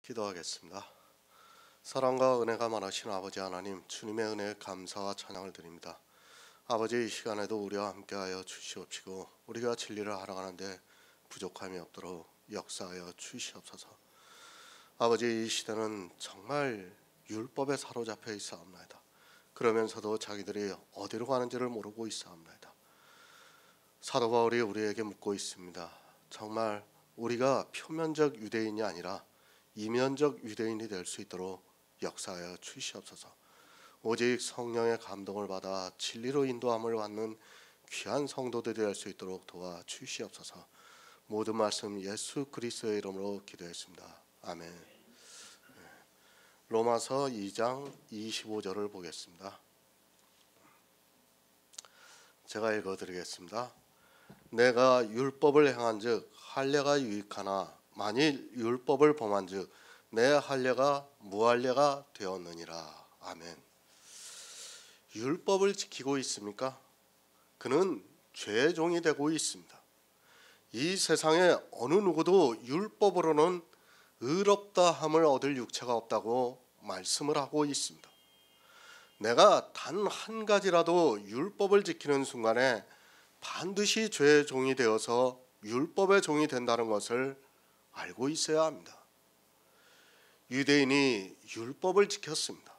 기도하겠습니다. 사랑과 은혜가 많으신 아버지 하나님, 주님의 은혜에 감사와 찬양을 드립니다. 아버지, 이 시간에도 우리와 함께하여 주시옵시고 우리가 진리를 알아가는데 부족함이 없도록 역사하여 주시옵소서. 아버지, 이 시대는 정말 율법에 사로잡혀 있사옵나이다. 그러면서도 자기들이 어디로 가는지를 모르고 있사옵나이다. 사도 바울이 우리에게 묻고 있습니다. 정말 우리가 표면적 유대인이 아니라 이면적 유대인이 될 수 있도록 역사하여 주시옵소서. 오직 성령의 감동을 받아 진리로 인도함을 받는 귀한 성도들이 될 수 있도록 도와 주시옵소서. 모든 말씀 예수 그리스도의 이름으로 기도했습니다. 아멘. 로마서 2장 25절을 보겠습니다. 제가 읽어드리겠습니다. 내가 율법을 행한즉 할례가 유익하나 만일 율법을 범한즉 내 할례가 무할례가 되었느니라. 아멘. 율법을 지키고 있습니까? 그는 죄의 종이 되고 있습니다. 이 세상에 어느 누구도 율법으로는 의롭다함을 얻을 육체가 없다고 말씀을 하고 있습니다. 내가 단 한 가지라도 율법을 지키는 순간에 반드시 죄의 종이 되어서 율법의 종이 된다는 것을 알고 있어야 합니다. 유대인이 율법을 지켰습니다.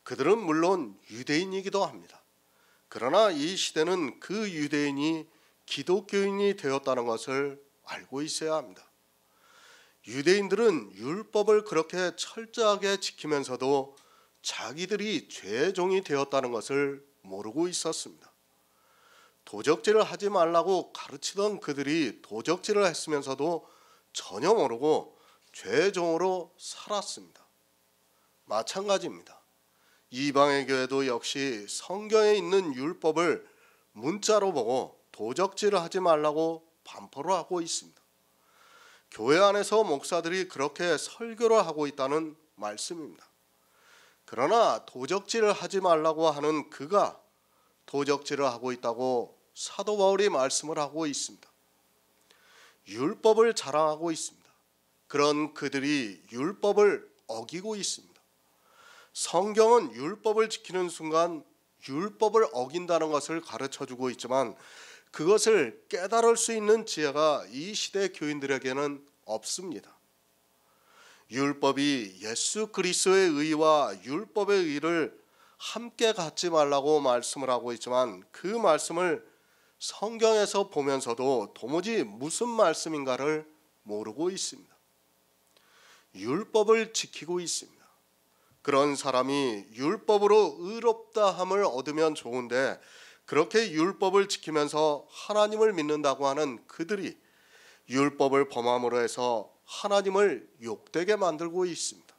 그들은 물론 유대인이기도 합니다. 그러나 이 시대는 그 유대인이 기독교인이 되었다는 것을 알고 있어야 합니다. 유대인들은 율법을 그렇게 철저하게 지키면서도 자기들이 죄의 종이 되었다는 것을 모르고 있었습니다. 도적질을 하지 말라고 가르치던 그들이 도적질을 했으면서도 전혀 모르고 죄의 종으로 살았습니다. 마찬가지입니다. 이방의 교회도 역시 성경에 있는 율법을 문자로 보고 도적질을 하지 말라고 반포를 하고 있습니다. 교회 안에서 목사들이 그렇게 설교를 하고 있다는 말씀입니다. 그러나 도적질을 하지 말라고 하는 그가 도적질을 하고 있다고 사도 바울이 말씀을 하고 있습니다. 율법을 자랑하고 있습니다. 그런 그들이 율법을 어기고 있습니다. 성경은 율법을 지키는 순간 율법을 어긴다는 것을 가르쳐주고 있지만 그것을 깨달을 수 있는 지혜가 이 시대 교인들에게는 없습니다. 율법이 예수 그리스도의 의와 율법의 의를 함께 갖지 말라고 말씀을 하고 있지만 그 말씀을 성경에서 보면서도 도무지 무슨 말씀인가를 모르고 있습니다. 율법을 지키고 있습니다. 그런 사람이 율법으로 의롭다함을 얻으면 좋은데 그렇게 율법을 지키면서 하나님을 믿는다고 하는 그들이 율법을 범함으로 해서 하나님을 욕되게 만들고 있습니다.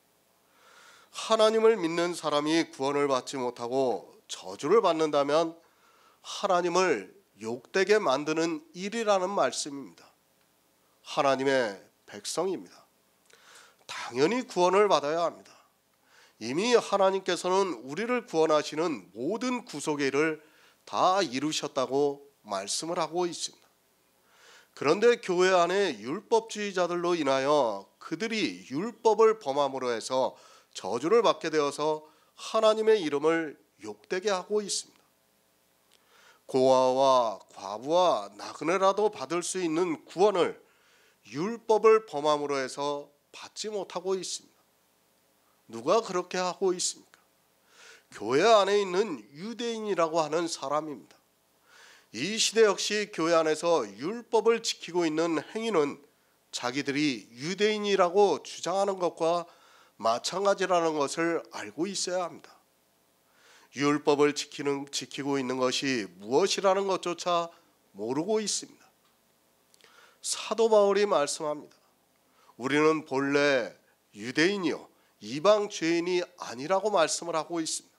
하나님을 믿는 사람이 구원을 받지 못하고 저주를 받는다면 하나님을 욕되게 만드는 일이라는 말씀입니다. 하나님의 백성입니다. 당연히 구원을 받아야 합니다. 이미 하나님께서는 우리를 구원하시는 모든 구속의 일을 다 이루셨다고 말씀을 하고 있습니다. 그런데 교회 안에 율법주의자들로 인하여 그들이 율법을 범함으로 해서 저주를 받게 되어서 하나님의 이름을 욕되게 하고 있습니다. 고아와 과부와 나그네라도 받을 수 있는 구원을 율법을 범함으로 해서 받지 못하고 있습니다. 누가 그렇게 하고 있습니까? 교회 안에 있는 유대인이라고 하는 사람입니다. 이 시대 역시 교회 안에서 율법을 지키고 있는 행위는 자기들이 유대인이라고 주장하는 것과 마찬가지라는 것을 알고 있어야 합니다. 율법을 지키고 있는 것이 무엇이라는 것조차 모르고 있습니다. 사도 바울이 말씀합니다. 우리는 본래 유대인이요 이방 죄인이 아니라고 말씀을 하고 있습니다.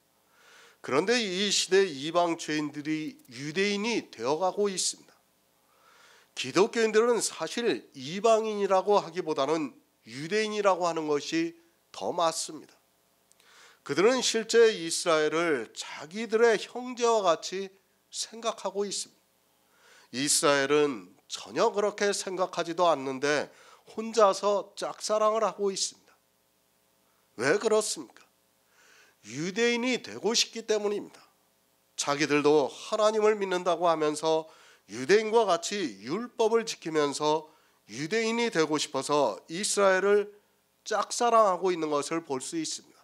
그런데 이 시대 이방 죄인들이 유대인이 되어가고 있습니다. 기독교인들은 사실 이방인이라고 하기보다는 유대인이라고 하는 것이 더 맞습니다. 그들은 실제 이스라엘을 자기들의 형제와 같이 생각하고 있습니다. 이스라엘은 전혀 그렇게 생각하지도 않는데 혼자서 짝사랑을 하고 있습니다. 왜 그렇습니까? 유대인이 되고 싶기 때문입니다. 자기들도 하나님을 믿는다고 하면서 유대인과 같이 율법을 지키면서 유대인이 되고 싶어서 이스라엘을 짝사랑하고 있는 것을 볼 수 있습니다.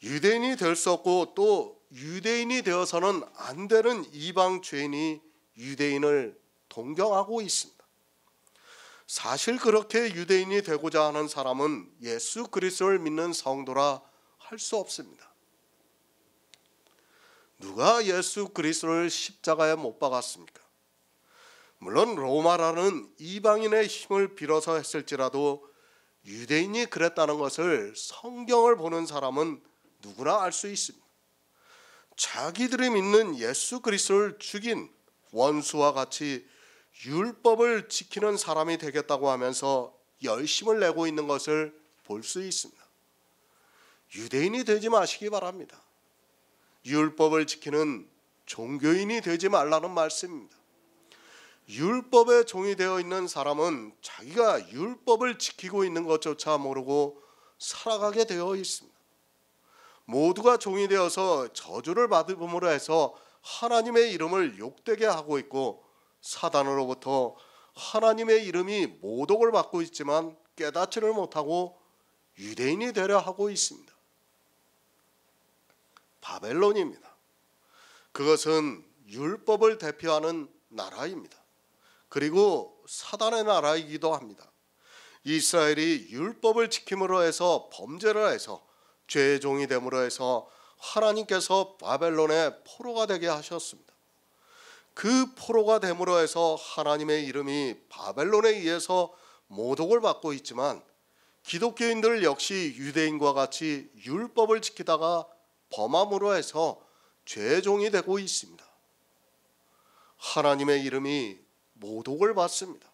유대인이 될 수 없고 또 유대인이 되어서는 안 되는 이방 죄인이 유대인을 동경하고 있습니다. 사실 그렇게 유대인이 되고자 하는 사람은 예수 그리스도를 믿는 성도라 할 수 없습니다. 누가 예수 그리스도를 십자가에 못 박았습니까? 물론 로마라는 이방인의 힘을 빌어서 했을지라도 유대인이 그랬다는 것을 성경을 보는 사람은 누구나 알 수 있습니다. 자기들이 믿는 예수 그리스도를 죽인 원수와 같이 율법을 지키는 사람이 되겠다고 하면서 열심을 내고 있는 것을 볼 수 있습니다. 유대인이 되지 마시기 바랍니다. 율법을 지키는 종교인이 되지 말라는 말씀입니다. 율법의 종이 되어 있는 사람은 자기가 율법을 지키고 있는 것조차 모르고 살아가게 되어 있습니다. 모두가 종이 되어서 저주를 받음으로 해서 하나님의 이름을 욕되게 하고 있고 사단으로부터 하나님의 이름이 모독을 받고 있지만 깨닫지를 못하고 유대인이 되려 하고 있습니다. 바벨론입니다. 그것은 율법을 대표하는 나라입니다. 그리고 사단의 나라이기도 합니다. 이스라엘이 율법을 지킴으로 해서 범죄를 해서 죄의 종이 됨으로 해서 하나님께서 바벨론의 포로가 되게 하셨습니다. 그 포로가 됨으로 해서 하나님의 이름이 바벨론에 의해서 모독을 받고 있지만 기독교인들 역시 유대인과 같이 율법을 지키다가 범함으로 해서 죄의 종이 되고 있습니다. 하나님의 이름이 모독을 받습니다.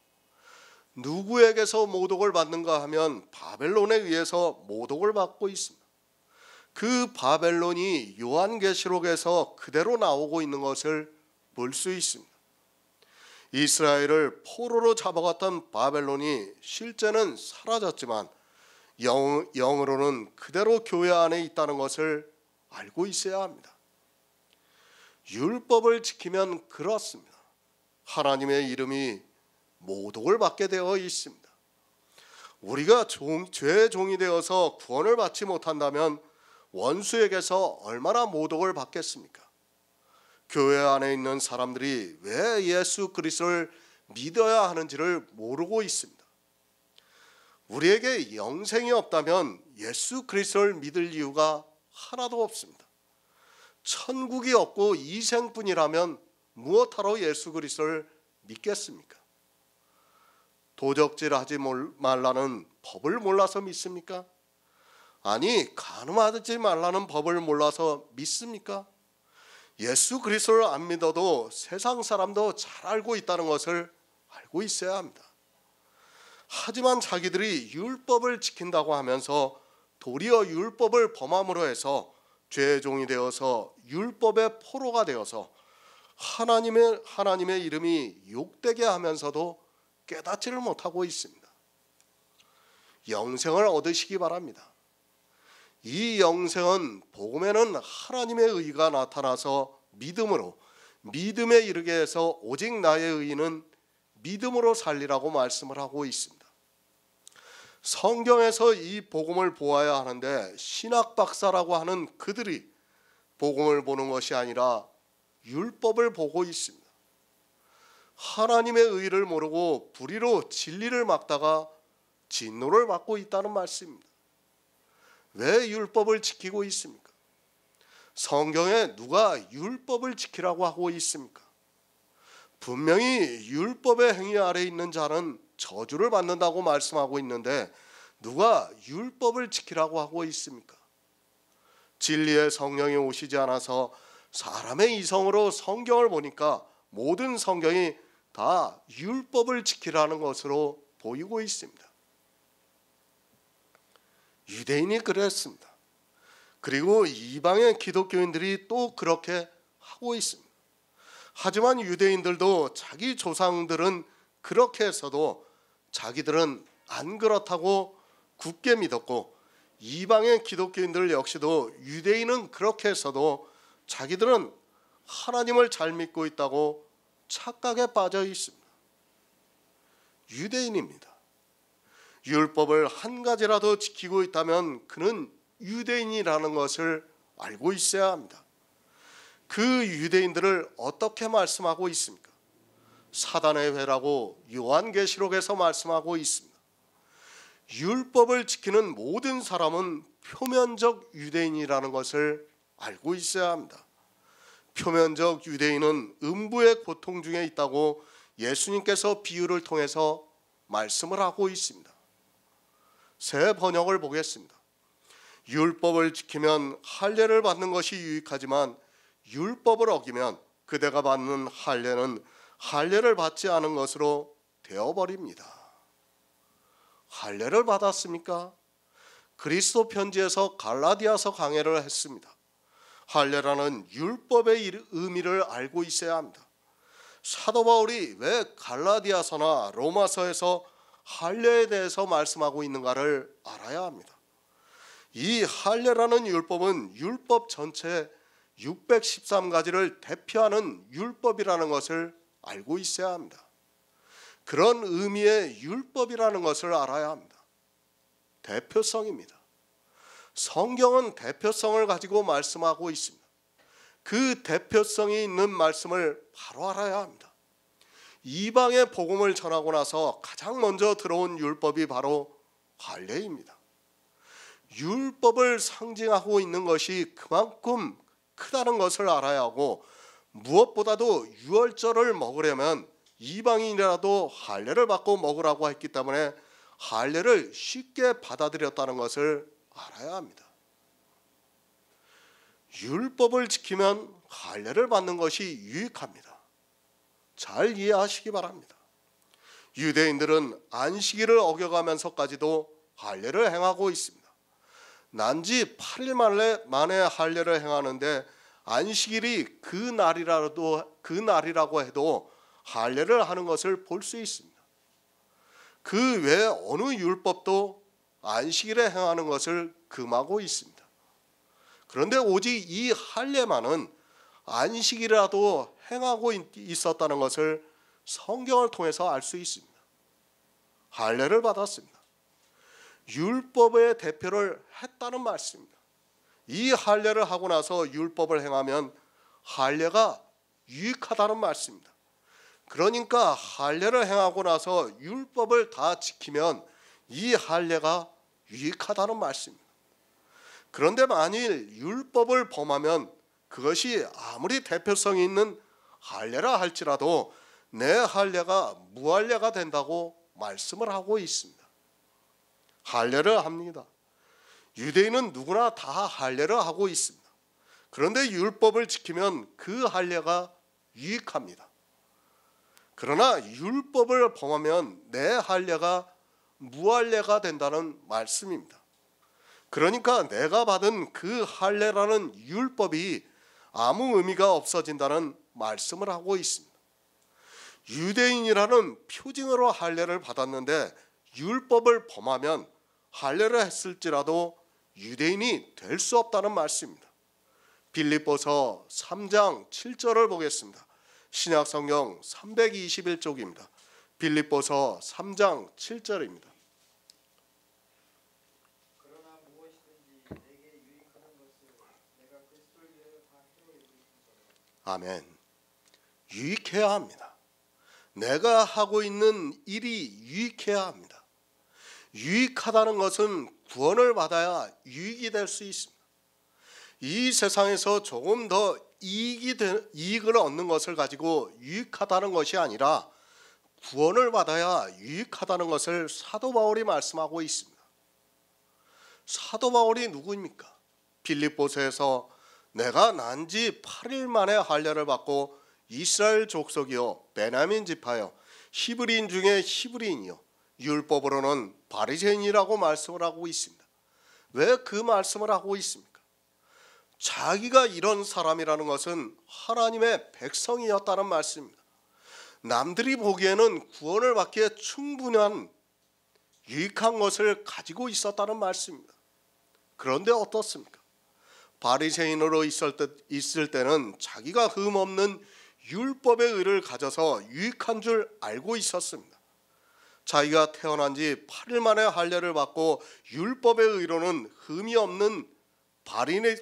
누구에게서 모독을 받는가 하면 바벨론에 의해서 모독을 받고 있습니다. 그 바벨론이 요한계시록에서 그대로 나오고 있는 것을 볼 수 있습니다. 이스라엘을 포로로 잡아갔던 바벨론이 실제는 사라졌지만 영으로는 그대로 교회 안에 있다는 것을 알고 있어야 합니다. 율법을 지키면 그렇습니다. 하나님의 이름이 모독을 받게 되어 있습니다. 우리가 죄의 종이 되어서 구원을 받지 못한다면 원수에게서 얼마나 모독을 받겠습니까? 교회 안에 있는 사람들이 왜 예수 그리스도를 믿어야 하는지를 모르고 있습니다. 우리에게 영생이 없다면 예수 그리스도를 믿을 이유가 하나도 없습니다. 천국이 없고 이생뿐이라면 무엇하러 예수 그리스도를 믿겠습니까? 도적질하지 말라는 법을 몰라서 믿습니까? 아니, 간음하지 말라는 법을 몰라서 믿습니까? 예수 그리스도를 안 믿어도 세상 사람도 잘 알고 있다는 것을 알고 있어야 합니다. 하지만 자기들이 율법을 지킨다고 하면서 도리어 율법을 범함으로 해서 죄의 종이 되어서 율법의 포로가 되어서 하나님의 이름이 욕되게 하면서도 깨닫지를 못하고 있습니다. 영생을 얻으시기 바랍니다. 이 영생은 복음에는 하나님의 의가 나타나서 믿음에 이르게 해서 오직 나의 의는 믿음으로 살리라고 말씀을 하고 있습니다. 성경에서 이 복음을 보아야 하는데 신학 박사라고 하는 그들이 복음을 보는 것이 아니라 율법을 보고 있습니다. 하나님의 의를 모르고 불의로 진리를 막다가 진노를 받고 있다는 말씀입니다. 왜 율법을 지키고 있습니까? 성경에 누가 율법을 지키라고 하고 있습니까? 분명히 율법의 행위 아래 있는 자는 저주를 받는다고 말씀하고 있는데 누가 율법을 지키라고 하고 있습니까? 진리의 성령이 오시지 않아서 사람의 이성으로 성경을 보니까 모든 성경이 다 율법을 지키라는 것으로 보이고 있습니다. 유대인이 그랬습니다. 그리고 이방의 기독교인들이 또 그렇게 하고 있습니다. 하지만 유대인들도 자기 조상들은 그렇게 해서도 자기들은 안 그렇다고 굳게 믿었고, 이방의 기독교인들 역시도 유대인은 그렇게 했어도 자기들은 하나님을 잘 믿고 있다고 착각에 빠져 있습니다. 유대인입니다. 율법을 한 가지라도 지키고 있다면 그는 유대인이라는 것을 알고 있어야 합니다. 그 유대인들을 어떻게 말씀하고 있습니까? 사단의 회라고 요한계시록에서 말씀하고 있습니다. 율법을 지키는 모든 사람은 표면적 유대인이라는 것을 알고 있어야 합니다. 표면적 유대인은 음부의 고통 중에 있다고 예수님께서 비유를 통해서 말씀을 하고 있습니다. 새 번역을 보겠습니다. 율법을 지키면 할례를 받는 것이 유익하지만 율법을 어기면 그대가 받는 할례는 할례를 받지 않은 것으로 되어버립니다. 할례를 받았습니까? 그리스도 편지에서 갈라디아서 강해를 했습니다. 할례라는 율법의 의미를 알고 있어야 합니다. 사도 바울이 왜 갈라디아서나 로마서에서 할례에 대해서 말씀하고 있는가를 알아야 합니다. 이 할례라는 율법은 율법 전체 613가지를 대표하는 율법이라는 것을 알고 있어야 합니다. 그런 의미의 율법이라는 것을 알아야 합니다. 대표성입니다. 성경은 대표성을 가지고 말씀하고 있습니다. 그 대표성이 있는 말씀을 바로 알아야 합니다. 이방의 복음을 전하고 나서 가장 먼저 들어온 율법이 바로 할례입니다. 율법을 상징하고 있는 것이 그만큼 크다는 것을 알아야 하고, 무엇보다도 유월절을 먹으려면 이방인이라도 할례를 받고 먹으라고 했기 때문에 할례를 쉽게 받아들였다는 것을 알아야 합니다. 율법을 지키면 할례를 받는 것이 유익합니다. 잘 이해하시기 바랍니다. 유대인들은 안식일을 어겨가면서까지도 할례를 행하고 있습니다. 난지 8일 만에 할례를 행하는데 안식일이 그 날이라고 해도 할례를 하는 것을 볼 수 있습니다. 그 외 어느 율법도 안식일에 행하는 것을 금하고 있습니다. 그런데 오직 이 할례만은 안식일이라도 행하고 있었다는 것을 성경을 통해서 알 수 있습니다. 할례를 받았습니다. 율법의 대표를 했다는 말씀입니다. 이 할례를 하고 나서 율법을 행하면 할례가 유익하다는 말씀입니다. 그러니까 할례를 행하고 나서 율법을 다 지키면 이 할례가 유익하다는 말씀입니다. 그런데 만일 율법을 범하면 그것이 아무리 대표성이 있는 할례라 할지라도 내 할례가 무할례가 된다고 말씀을 하고 있습니다. 할례를 합니다. 유대인은 누구나 다 할례를 하고 있습니다. 그런데 율법을 지키면 그 할례가 유익합니다. 그러나 율법을 범하면 내 할례가 무할례가 된다는 말씀입니다. 그러니까 내가 받은 그 할례라는 율법이 아무 의미가 없어진다는 말씀을 하고 있습니다. 유대인이라는 표징으로 할례를 받았는데 율법을 범하면 할례를 했을지라도 유대인이 될 수 없다는 말씀입니다. 빌립보서 3장 7절을 보겠습니다. 신약성경 321쪽입니다. 빌립보서 3장 7절입니다. 그러나 무엇이든지 내게 유익하는 것을 내가 그리스도를 위하여 다 해로이 여기심처럼. 아멘. 유익해야 합니다. 내가 하고 있는 일이 유익해야 합니다. 유익하다는 것은 구원을 받아야 유익이 될 수 있습니다. 이 세상에서 조금 더 이익을 얻는 것을 가지고 유익하다는 것이 아니라 구원을 받아야 유익하다는 것을 사도 바울이 말씀하고 있습니다. 사도 바울이 누구입니까? 빌립보서에서 내가 난지 8일 만에 할례를 받고 이스라엘 족속이요 베냐민 지파요 히브리인 중에 히브리인이요 율법으로는 바리새인이라고 말씀을 하고 있습니다. 왜 그 말씀을 하고 있습니까? 자기가 이런 사람이라는 것은 하나님의 백성이었다는 말씀입니다. 남들이 보기에는 구원을 받기에 충분한 유익한 것을 가지고 있었다는 말씀입니다. 그런데 어떻습니까? 바리새인으로 있을 때는 자기가 흠없는 율법의 의를 가져서 유익한 줄 알고 있었습니다. 자기가 태어난 지 8일 만에 할례를 받고 율법의 의로는 흠이 없는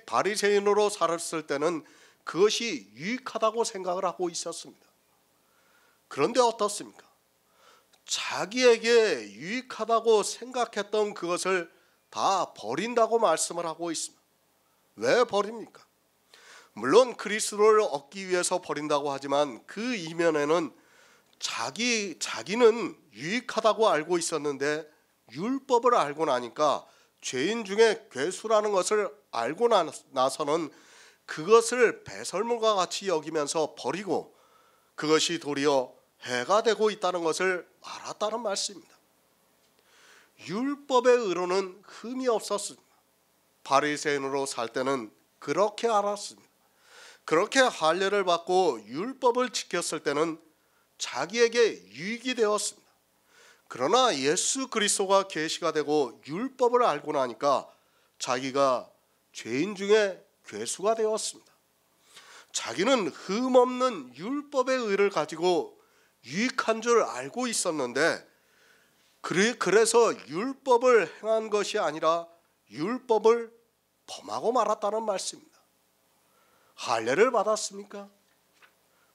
바리새인으로 살았을 때는 그것이 유익하다고 생각을 하고 있었습니다. 그런데 어떻습니까? 자기에게 유익하다고 생각했던 그것을 다 버린다고 말씀을 하고 있습니다. 왜 버립니까? 물론 그리스도를 얻기 위해서 버린다고 하지만 그 이면에는 자기는 유익하다고 알고 있었는데 율법을 알고 나니까 죄인 중에 괴수라는 것을 알고 나서는 그것을 배설물과 같이 여기면서 버리고 그것이 도리어 해가 되고 있다는 것을 알았다는 말씀입니다. 율법의 의로는 흠이 없었습니다. 바리새인으로 살 때는 그렇게 알았습니다. 그렇게 할례를 받고 율법을 지켰을 때는 자기에게 유익이 되었습니다. 그러나 예수 그리스도가 계시가 되고 율법을 알고 나니까 자기가 죄인 중에 괴수가 되었습니다. 자기는 흠없는 율법의 의를 가지고 유익한 줄 알고 있었는데 그래서 율법을 행한 것이 아니라 율법을 범하고 말았다는 말씀입니다. 할례를 받았습니까?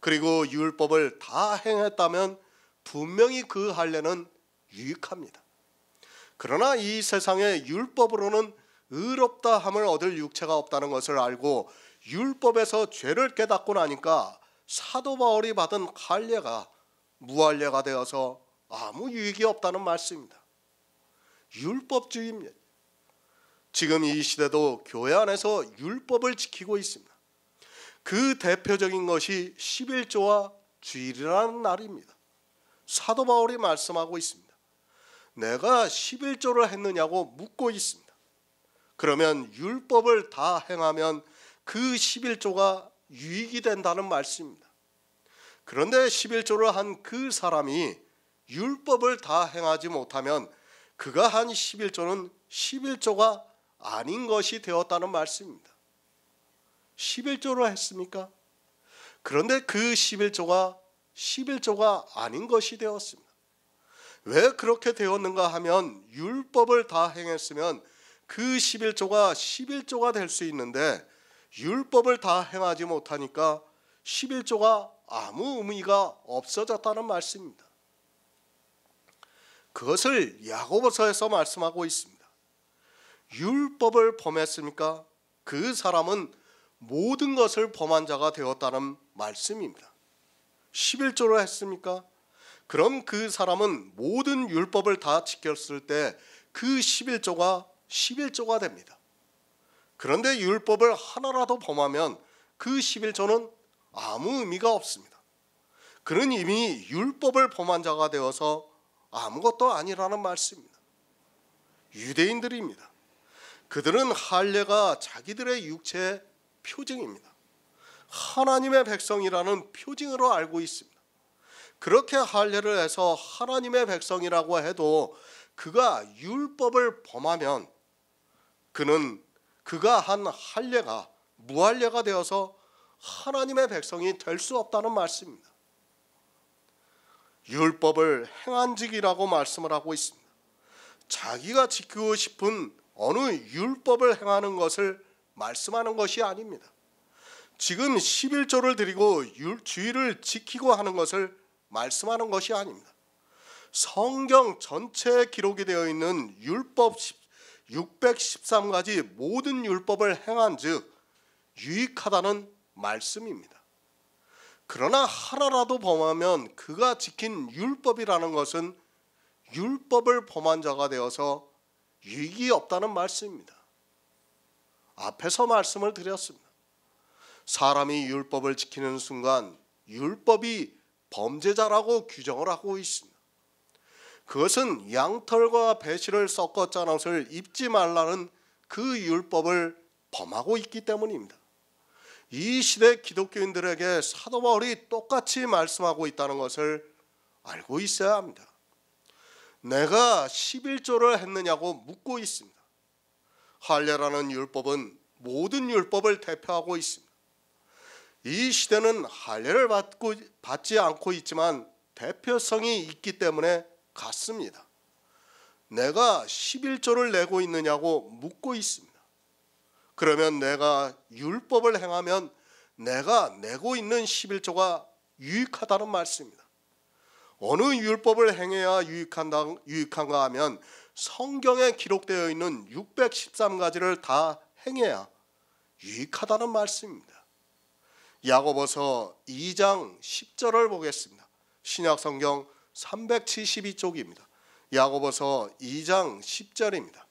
그리고 율법을 다 행했다면 분명히 그 할례는 유익합니다. 그러나 이 세상에 율법으로는 의롭다 함을 얻을 육체가 없다는 것을 알고 율법에서 죄를 깨닫고 나니까 사도 바울이 받은 할례가 무할례가 되어서 아무 유익이 없다는 말씀입니다. 율법주의입니다. 지금 이 시대도 교회 안에서 율법을 지키고 있습니다. 그 대표적인 것이 11조와 주일이라는 날입니다. 사도 바울이 말씀하고 있습니다. 내가 11조를 했느냐고 묻고 있습니다. 그러면 율법을 다 행하면 그 11조가 유익이 된다는 말씀입니다. 그런데 11조를 한 그 사람이 율법을 다 행하지 못하면 그가 한 11조는 11조가 아닌 것이 되었다는 말씀입니다. 11조를 했습니까? 그런데 그 11조가 아닌 것이 되었습니다. 왜 그렇게 되었는가 하면 율법을 다 행했으면 그 11조가 11조가 될 수 있는데 율법을 다 행하지 못하니까 11조가 아무 의미가 없어졌다는 말씀입니다. 그것을 야고보서에서 말씀하고 있습니다. 율법을 범했습니까? 그 사람은 모든 것을 범한 자가 되었다는 말씀입니다. 11조를 했습니까? 그럼 그 사람은 모든 율법을 다 지켰을 때 그 11조가 됩니다. 그런데 율법을 하나라도 범하면 그 11조는 아무 의미가 없습니다. 그는 이미 율법을 범한 자가 되어서 아무것도 아니라는 말씀입니다. 유대인들입니다. 그들은 할례가 자기들의 육체의 표징입니다. 하나님의 백성이라는 표징으로 알고 있습니다. 그렇게 할례를 해서 하나님의 백성이라고 해도 그가 율법을 범하면 그가 한 할례가 무할례가 되어서 하나님의 백성이 될 수 없다는 말씀입니다. 율법을 행한직이라고 말씀을 하고 있습니다. 자기가 지키고 싶은 어느 율법을 행하는 것을 말씀하는 것이 아닙니다. 지금 11조를 드리고 주일을 지키고 하는 것을 말씀하는 것이 아닙니다. 성경 전체에 기록이 되어 있는 율법 613가지 모든 율법을 행한 즉 유익하다는 말씀입니다. 그러나 하나라도 범하면 그가 지킨 율법이라는 것은 율법을 범한 자가 되어서 유익이 없다는 말씀입니다. 앞에서 말씀을 드렸습니다. 사람이 율법을 지키는 순간 율법이 범죄자라고 규정을 하고 있습니다. 그것은 양털과 배실을 섞어 짠 옷을 입지 말라는 그 율법을 범하고 있기 때문입니다. 이 시대 기독교인들에게 사도 바울이 똑같이 말씀하고 있다는 것을 알고 있어야 합니다. 내가 11조를 했느냐고 묻고 있습니다. 할례라는 율법은 모든 율법을 대표하고 있습니다. 이 시대는 할례를 받지 않고 있지만 대표성이 있기 때문에 같습니다. 내가 11조를 내고 있느냐고 묻고 있습니다. 그러면 내가 율법을 행하면 내가 내고 있는 11조가 유익하다는 말씀입니다. 어느 율법을 행해야 유익한가 하면 성경에 기록되어 있는 613가지를 다 행해야 유익하다는 말씀입니다. 야고보서 2장 10절을 보겠습니다. 신약성경 372쪽입니다. 야고보서 2장 10절입니다.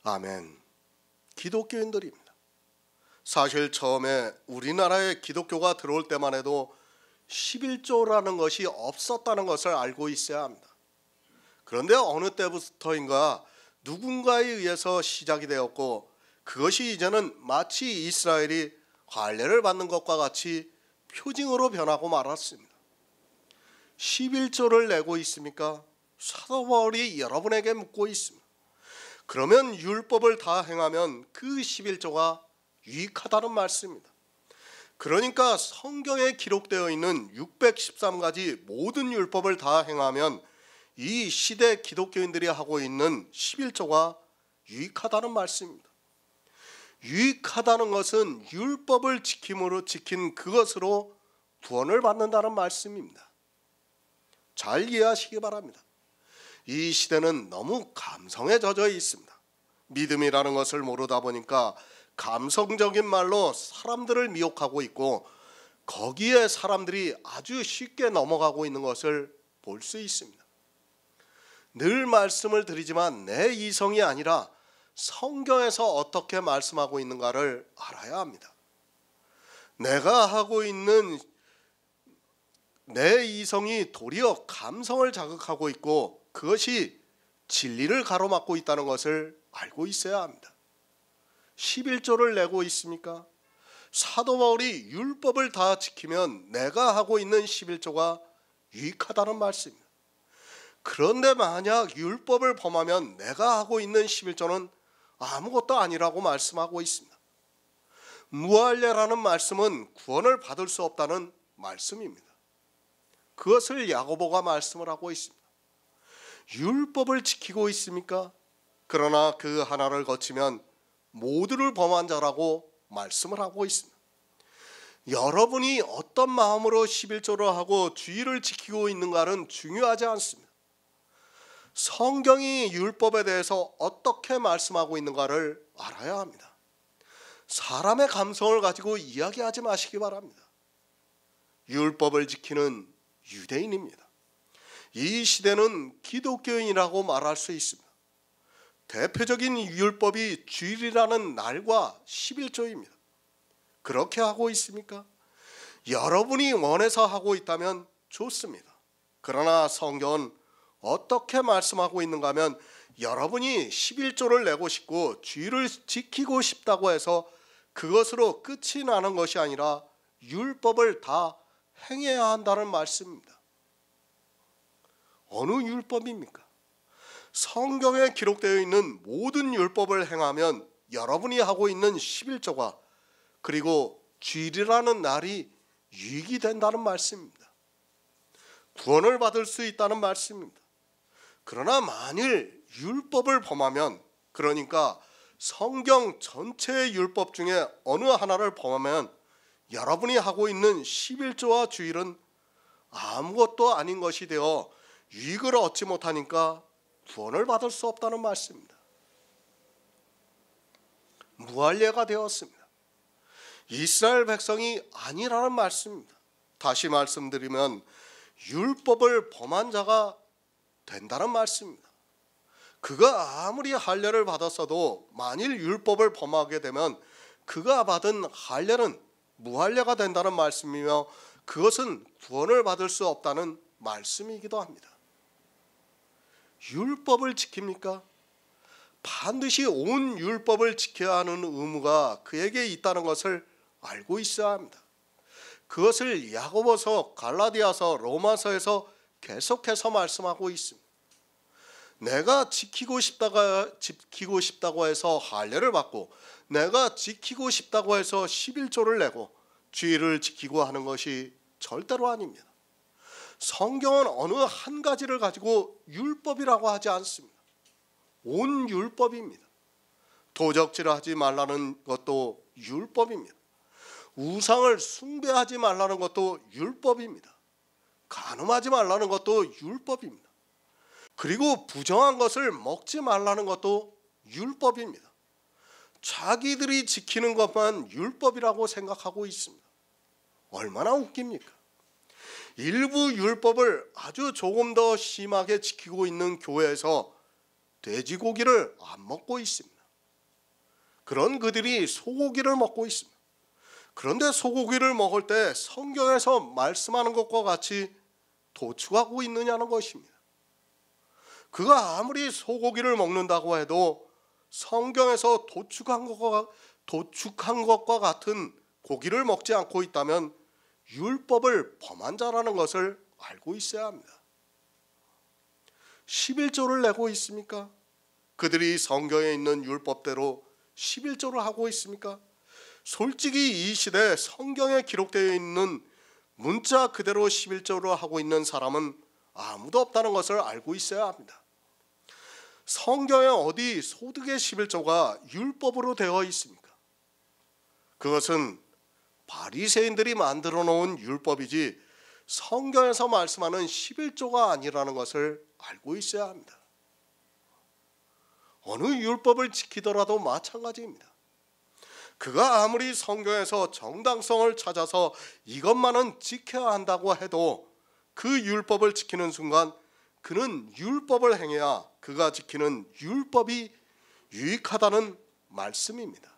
아멘. 기독교인들입니다. 사실 처음에 우리나라에 기독교가 들어올 때만 해도 11조라는 것이 없었다는 것을 알고 있어야 합니다. 그런데 어느 때부터인가 누군가에 의해서 시작이 되었고 그것이 이제는 마치 이스라엘이 할례를 받는 것과 같이 표징으로 변하고 말았습니다. 11조를 내고 있습니까? 사도 바울이 여러분에게 묻고 있습니다. 그러면 율법을 다 행하면 그 11조가 유익하다는 말씀입니다. 그러니까 성경에 기록되어 있는 613가지 모든 율법을 다 행하면 이 시대 기독교인들이 하고 있는 11조가 유익하다는 말씀입니다. 유익하다는 것은 율법을 지킨 그것으로 구원을 받는다는 말씀입니다. 잘 이해하시기 바랍니다. 이 시대는 너무 감성에 젖어 있습니다. 믿음이라는 것을 모르다 보니까 감성적인 말로 사람들을 미혹하고 있고 거기에 사람들이 아주 쉽게 넘어가고 있는 것을 볼 수 있습니다. 늘 말씀을 드리지만 내 이성이 아니라 성경에서 어떻게 말씀하고 있는가를 알아야 합니다. 내가 하고 있는 내 이성이 도리어 감성을 자극하고 있고 그것이 진리를 가로막고 있다는 것을 알고 있어야 합니다. 11조를 내고 있습니까? 사도 바울이 율법을 다 지키면 내가 하고 있는 11조가 유익하다는 말씀입니다. 그런데 만약 율법을 범하면 내가 하고 있는 11조는 아무것도 아니라고 말씀하고 있습니다. 무할례라는 말씀은 구원을 받을 수 없다는 말씀입니다. 그것을 야고보가 말씀을 하고 있습니다. 율법을 지키고 있습니까? 그러나 그 하나를 거치면 모두를 범한 자라고 말씀을 하고 있습니다. 여러분이 어떤 마음으로 11조를 하고 주의를 지키고 있는가는 중요하지 않습니다. 성경이 율법에 대해서 어떻게 말씀하고 있는가를 알아야 합니다. 사람의 감성을 가지고 이야기하지 마시기 바랍니다. 율법을 지키는 유대인입니다. 이 시대는 기독교인이라고 말할 수 있습니다. 대표적인 율법이 주일이라는 날과 11조입니다. 그렇게 하고 있습니까? 여러분이 원해서 하고 있다면 좋습니다. 그러나 성경은 어떻게 말씀하고 있는가 하면 여러분이 11조를 내고 싶고 주일을 지키고 싶다고 해서 그것으로 끝이 나는 것이 아니라 율법을 다 행해야 한다는 말씀입니다. 어느 율법입니까? 성경에 기록되어 있는 모든 율법을 행하면 여러분이 하고 있는 11조가 그리고 주일이라는 날이 유익이 된다는 말씀입니다. 구원을 받을 수 있다는 말씀입니다. 그러나 만일 율법을 범하면, 그러니까 성경 전체의 율법 중에 어느 하나를 범하면 여러분이 하고 있는 11조와 주일은 아무것도 아닌 것이 되어 유익을 얻지 못하니까 구원을 받을 수 없다는 말씀입니다. 무할례가 되었습니다. 이스라엘 백성이 아니라는 말씀입니다. 다시 말씀드리면 율법을 범한 자가 된다는 말씀입니다. 그가 아무리 할례를 받았어도 만일 율법을 범하게 되면 그가 받은 할례는 무할례가 된다는 말씀이며 그것은 구원을 받을 수 없다는 말씀이기도 합니다. 율법을 지킵니까? 반드시 온 율법을 지켜야 하는 의무가 그에게 있다는 것을 알고 있어야 합니다. 그것을 야고보서, 갈라디아서, 로마서에서 계속해서 말씀하고 있습니다. 내가 지키고 싶다고 해서 할례를 받고, 내가 지키고 싶다고 해서 11조를 내고 주의를 지키고 하는 것이 절대로 아닙니다. 성경은 어느 한 가지를 가지고 율법이라고 하지 않습니다. 온 율법입니다. 도적질을 하지 말라는 것도 율법입니다. 우상을 숭배하지 말라는 것도 율법입니다. 간음하지 말라는 것도 율법입니다. 그리고 부정한 것을 먹지 말라는 것도 율법입니다. 자기들이 지키는 것만 율법이라고 생각하고 있습니다. 얼마나 웃깁니까? 일부 율법을 아주 조금 더 심하게 지키고 있는 교회에서 돼지고기를 안 먹고 있습니다. 그런 그들이 소고기를 먹고 있습니다. 그런데 소고기를 먹을 때 성경에서 말씀하는 것과 같이 도축하고 있느냐는 것입니다. 그가 아무리 소고기를 먹는다고 해도 성경에서 도축한 것과 같은 고기를 먹지 않고 있다면 율법을 범한 자라는 것을 알고 있어야 합니다. 11조를 내고 있습니까? 그들이 성경에 있는 율법대로 11조를 하고 있습니까? 솔직히 이 시대에 성경에 기록되어 있는 문자 그대로 11조를 하고 있는 사람은 아무도 없다는 것을 알고 있어야 합니다. 성경에 어디 소득의 11조가 율법으로 되어 있습니까? 그것은 바리새인들이 만들어 놓은 율법이지 성경에서 말씀하는 11조가 아니라는 것을 알고 있어야 합니다. 어느 율법을 지키더라도 마찬가지입니다. 그가 아무리 성경에서 정당성을 찾아서 이것만은 지켜야 한다고 해도 그 율법을 지키는 순간 그는 율법을 행해야 그가 지키는 율법이 유익하다는 말씀입니다.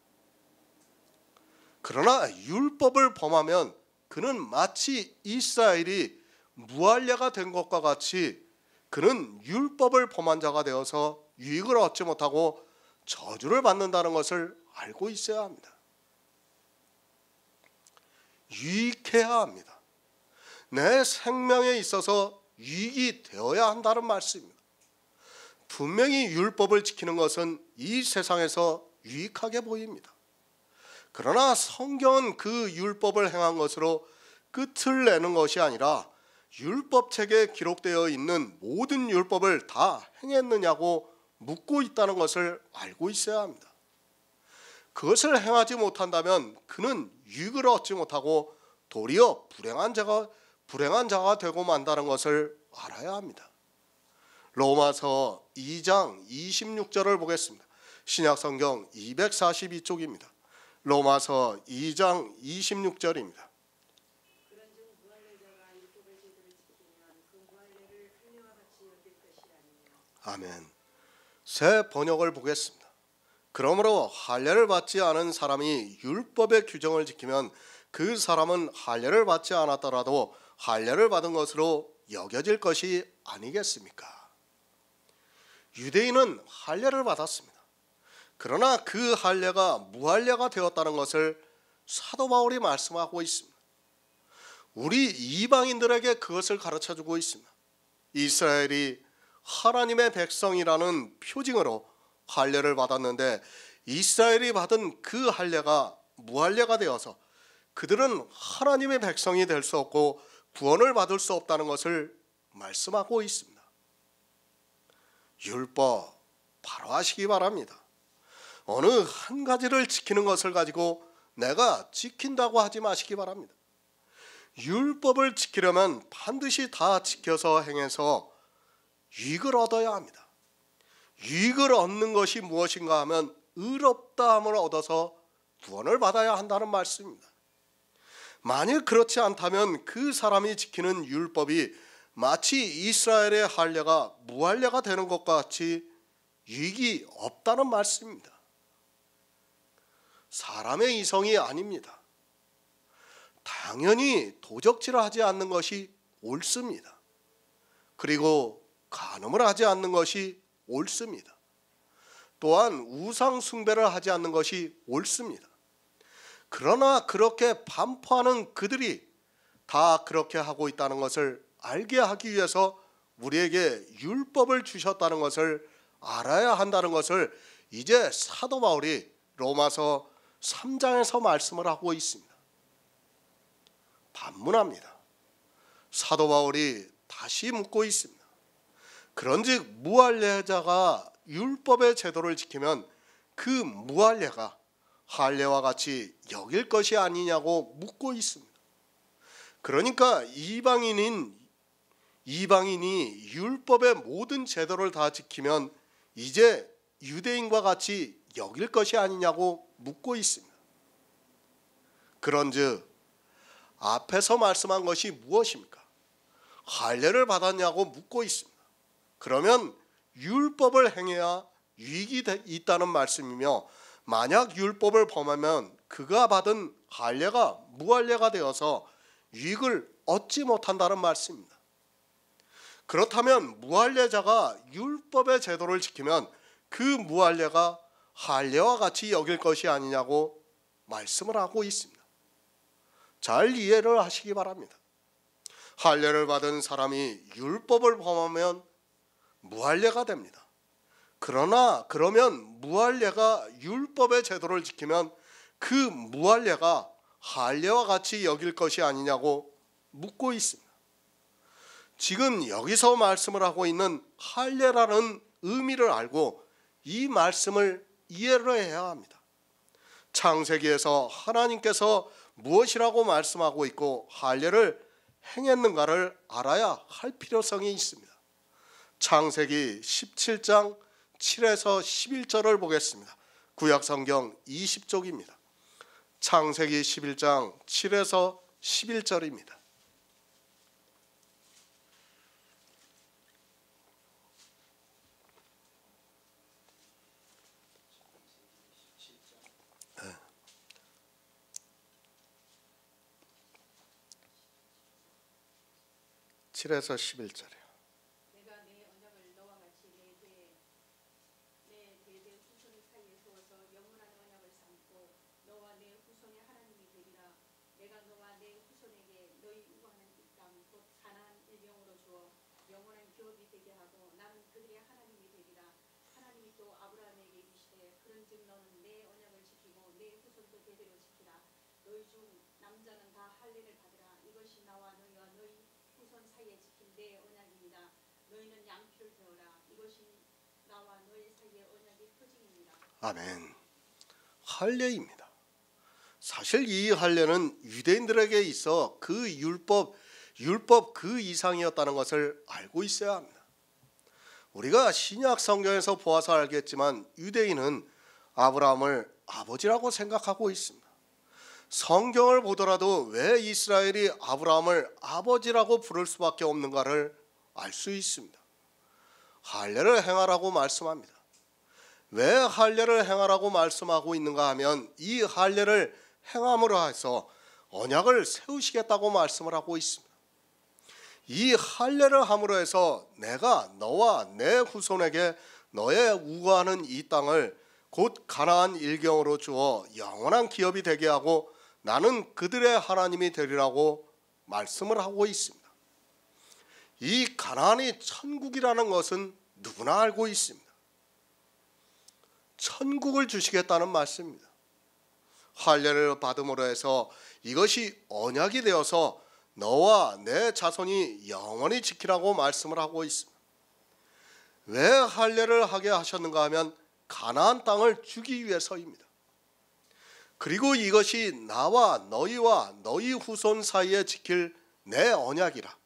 그러나 율법을 범하면 그는 마치 이스라엘이 무할례가 된 것과 같이 그는 율법을 범한 자가 되어서 유익을 얻지 못하고 저주를 받는다는 것을 알고 있어야 합니다. 유익해야 합니다. 내 생명에 있어서 유익이 되어야 한다는 말씀입니다. 분명히 율법을 지키는 것은 이 세상에서 유익하게 보입니다. 그러나 성경은 그 율법을 행한 것으로 끝을 내는 것이 아니라 율법책에 기록되어 있는 모든 율법을 다 행했느냐고 묻고 있다는 것을 알고 있어야 합니다. 그것을 행하지 못한다면 그는 유익을 얻지 못하고 도리어 불행한 자가 되고 만다는 것을 알아야 합니다. 로마서 2장 26절을 보겠습니다. 신약성경 242쪽입니다. 로마서 2장 26절입니다. 그런즉 무할례자가 율법을 제대로 지키면 그 무할례를 할례와 같이 여길 것이 아니냐. 아멘. 새 번역을 보겠습니다. 그러므로 할례를 받지 않은 사람이 율법의 규정을 지키면 그 사람은 할례를 받지 않았더라도 할례를 받은 것으로 여겨질 것이 아니겠습니까? 유대인은 할례를 받았습니다. 그러나 그 할례가 무할례가 되었다는 것을 사도 바울이 말씀하고 있습니다. 우리 이방인들에게 그것을 가르쳐주고 있습니다. 이스라엘이 하나님의 백성이라는 표징으로 할례를 받았는데 이스라엘이 받은 그 할례가 무할례가 되어서 그들은 하나님의 백성이 될 수 없고 구원을 받을 수 없다는 것을 말씀하고 있습니다. 율법 바로 하시기 바랍니다. 어느 한 가지를 지키는 것을 가지고 내가 지킨다고 하지 마시기 바랍니다. 율법을 지키려면 반드시 다 지켜서 행해서 유익을 얻어야 합니다. 유익을 얻는 것이 무엇인가 하면 의롭다함을 얻어서 구원을 받아야 한다는 말씀입니다. 만일 그렇지 않다면 그 사람이 지키는 율법이 마치 이스라엘의 할례가 무할례가 되는 것과 같이 유익이 없다는 말씀입니다. 사람의 이성이 아닙니다. 당연히 도적질을 하지 않는 것이 옳습니다. 그리고 간음을 하지 않는 것이 옳습니다. 또한 우상 숭배를 하지 않는 것이 옳습니다. 그러나 그렇게 반포하는 그들이 다 그렇게 하고 있다는 것을 알게 하기 위해서 우리에게 율법을 주셨다는 것을 알아야 한다는 것을 이제 사도 바울이 로마서 3장에서 말씀을 하고 있습니다. 반문합니다. 사도 바울이 다시 묻고 있습니다. 그런즉 무할례자가 율법의 제도를 지키면 그 무할례가 할례와 같이 여길 것이 아니냐고 묻고 있습니다. 그러니까 이방인이 율법의 모든 제도를 다 지키면 이제 유대인과 같이 여길 것이 아니냐고 묻고 있습니다. 그런즉 앞에서 말씀한 것이 무엇입니까? 할례를 받았냐고 묻고 있습니다. 그러면 율법을 행해야 유익이 있다는 말씀이며, 만약 율법을 범하면 그가 받은 할례가 무할례가 되어서 유익을 얻지 못한다는 말씀입니다. 그렇다면 무할례자가 율법의 제도를 지키면 그 무할례가 할례와 같이 여길 것이 아니냐고 말씀을 하고 있습니다. 잘 이해를 하시기 바랍니다. 할례를 받은 사람이 율법을 범하면 무할례가 됩니다. 그러면 무할례가 율법의 제도를 지키면 그 무할례가 할례와 같이 여길 것이 아니냐고 묻고 있습니다. 지금 여기서 말씀을 하고 있는 할례라는 의미를 알고 이 말씀을 이해를 해야 합니다. 창세기에서 하나님께서 무엇이라고 말씀하고 있고 할례를 행했는가를 알아야 할 필요성이 있습니다. 창세기 17장 7에서 11절을 보겠습니다. 구약성경 20쪽입니다. 창세기 11장 7에서 11절입니다. 네. 7에서 11절이요. 내가 내 언약을 너와 같이 내 대대 후손 사이에 두어서 영원한 언약을 삼고 너와 내 후손의 하나님이 되리라. 내가 너와 내 후손에게 너희 우고하는 이 땅 곧 가나안 일병으로 주어 영원한 기업이 되게 하고 나는 그들의 하나님이 되리라. 하나님이 또 아브라함에게 이르시되 그런즉 너는 내 언약을 지키고 내 후손도 대대로 지키라. 너희 중 남자는 다 할례를 받으라. 이것이 나와 너희와 너희 후손 사이에 지킨 내 언약입니다. 너희는 양피를 베어라. 이것이 나와 너희 사이의 언약의 표징입니다. 아멘. 할례입니다. 사실 이 할례는 유대인들에게 있어 그 율법 그 이상이었다는 것을 알고 있어야 합니다. 우리가 신약 성경에서 보아서 알겠지만 유대인은 아브라함을 아버지라고 생각하고 있습니다. 성경을 보더라도 왜 이스라엘이 아브라함을 아버지라고 부를 수밖에 없는가를 알 수 있습니다. 할례를 행하라고 말씀합니다. 왜 할례를 행하라고 말씀하고 있는가 하면 이 할례를 행함으로 해서 언약을 세우시겠다고 말씀을 하고 있습니다. 이 할례를 함으로 해서 내가 너와 내 후손에게 너의 우거하는 이 땅을 곧 가나안 일경으로 주어 영원한 기업이 되게 하고 나는 그들의 하나님이 되리라고 말씀을 하고 있습니다. 이 가나안이 천국이라는 것은 누구나 알고 있습니다. 천국을 주시겠다는 말씀입니다. 할례를 받음으로 해서 이것이 언약이 되어서 너와 내 자손이 영원히 지키라고 말씀을 하고 있습니다. 왜 할례를 하게 하셨는가 하면 가나안 땅을 주기 위해서입니다. 그리고 이것이 나와 너희와 너희 후손 사이에 지킬 내 언약이라.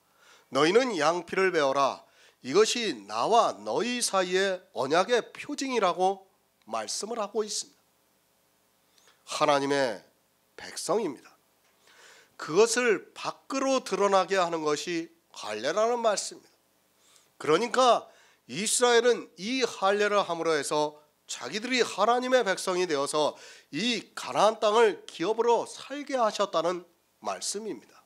너희는 양피를 베어라. 이것이 나와 너희 사이의 언약의 표징이라고 말씀을 하고 있습니다. 하나님의 백성입니다. 그것을 밖으로 드러나게 하는 것이 할례라는 말씀입니다. 그러니까 이스라엘은 이 할례를 함으로 해서 자기들이 하나님의 백성이 되어서 이 가나안 땅을 기업으로 살게 하셨다는 말씀입니다.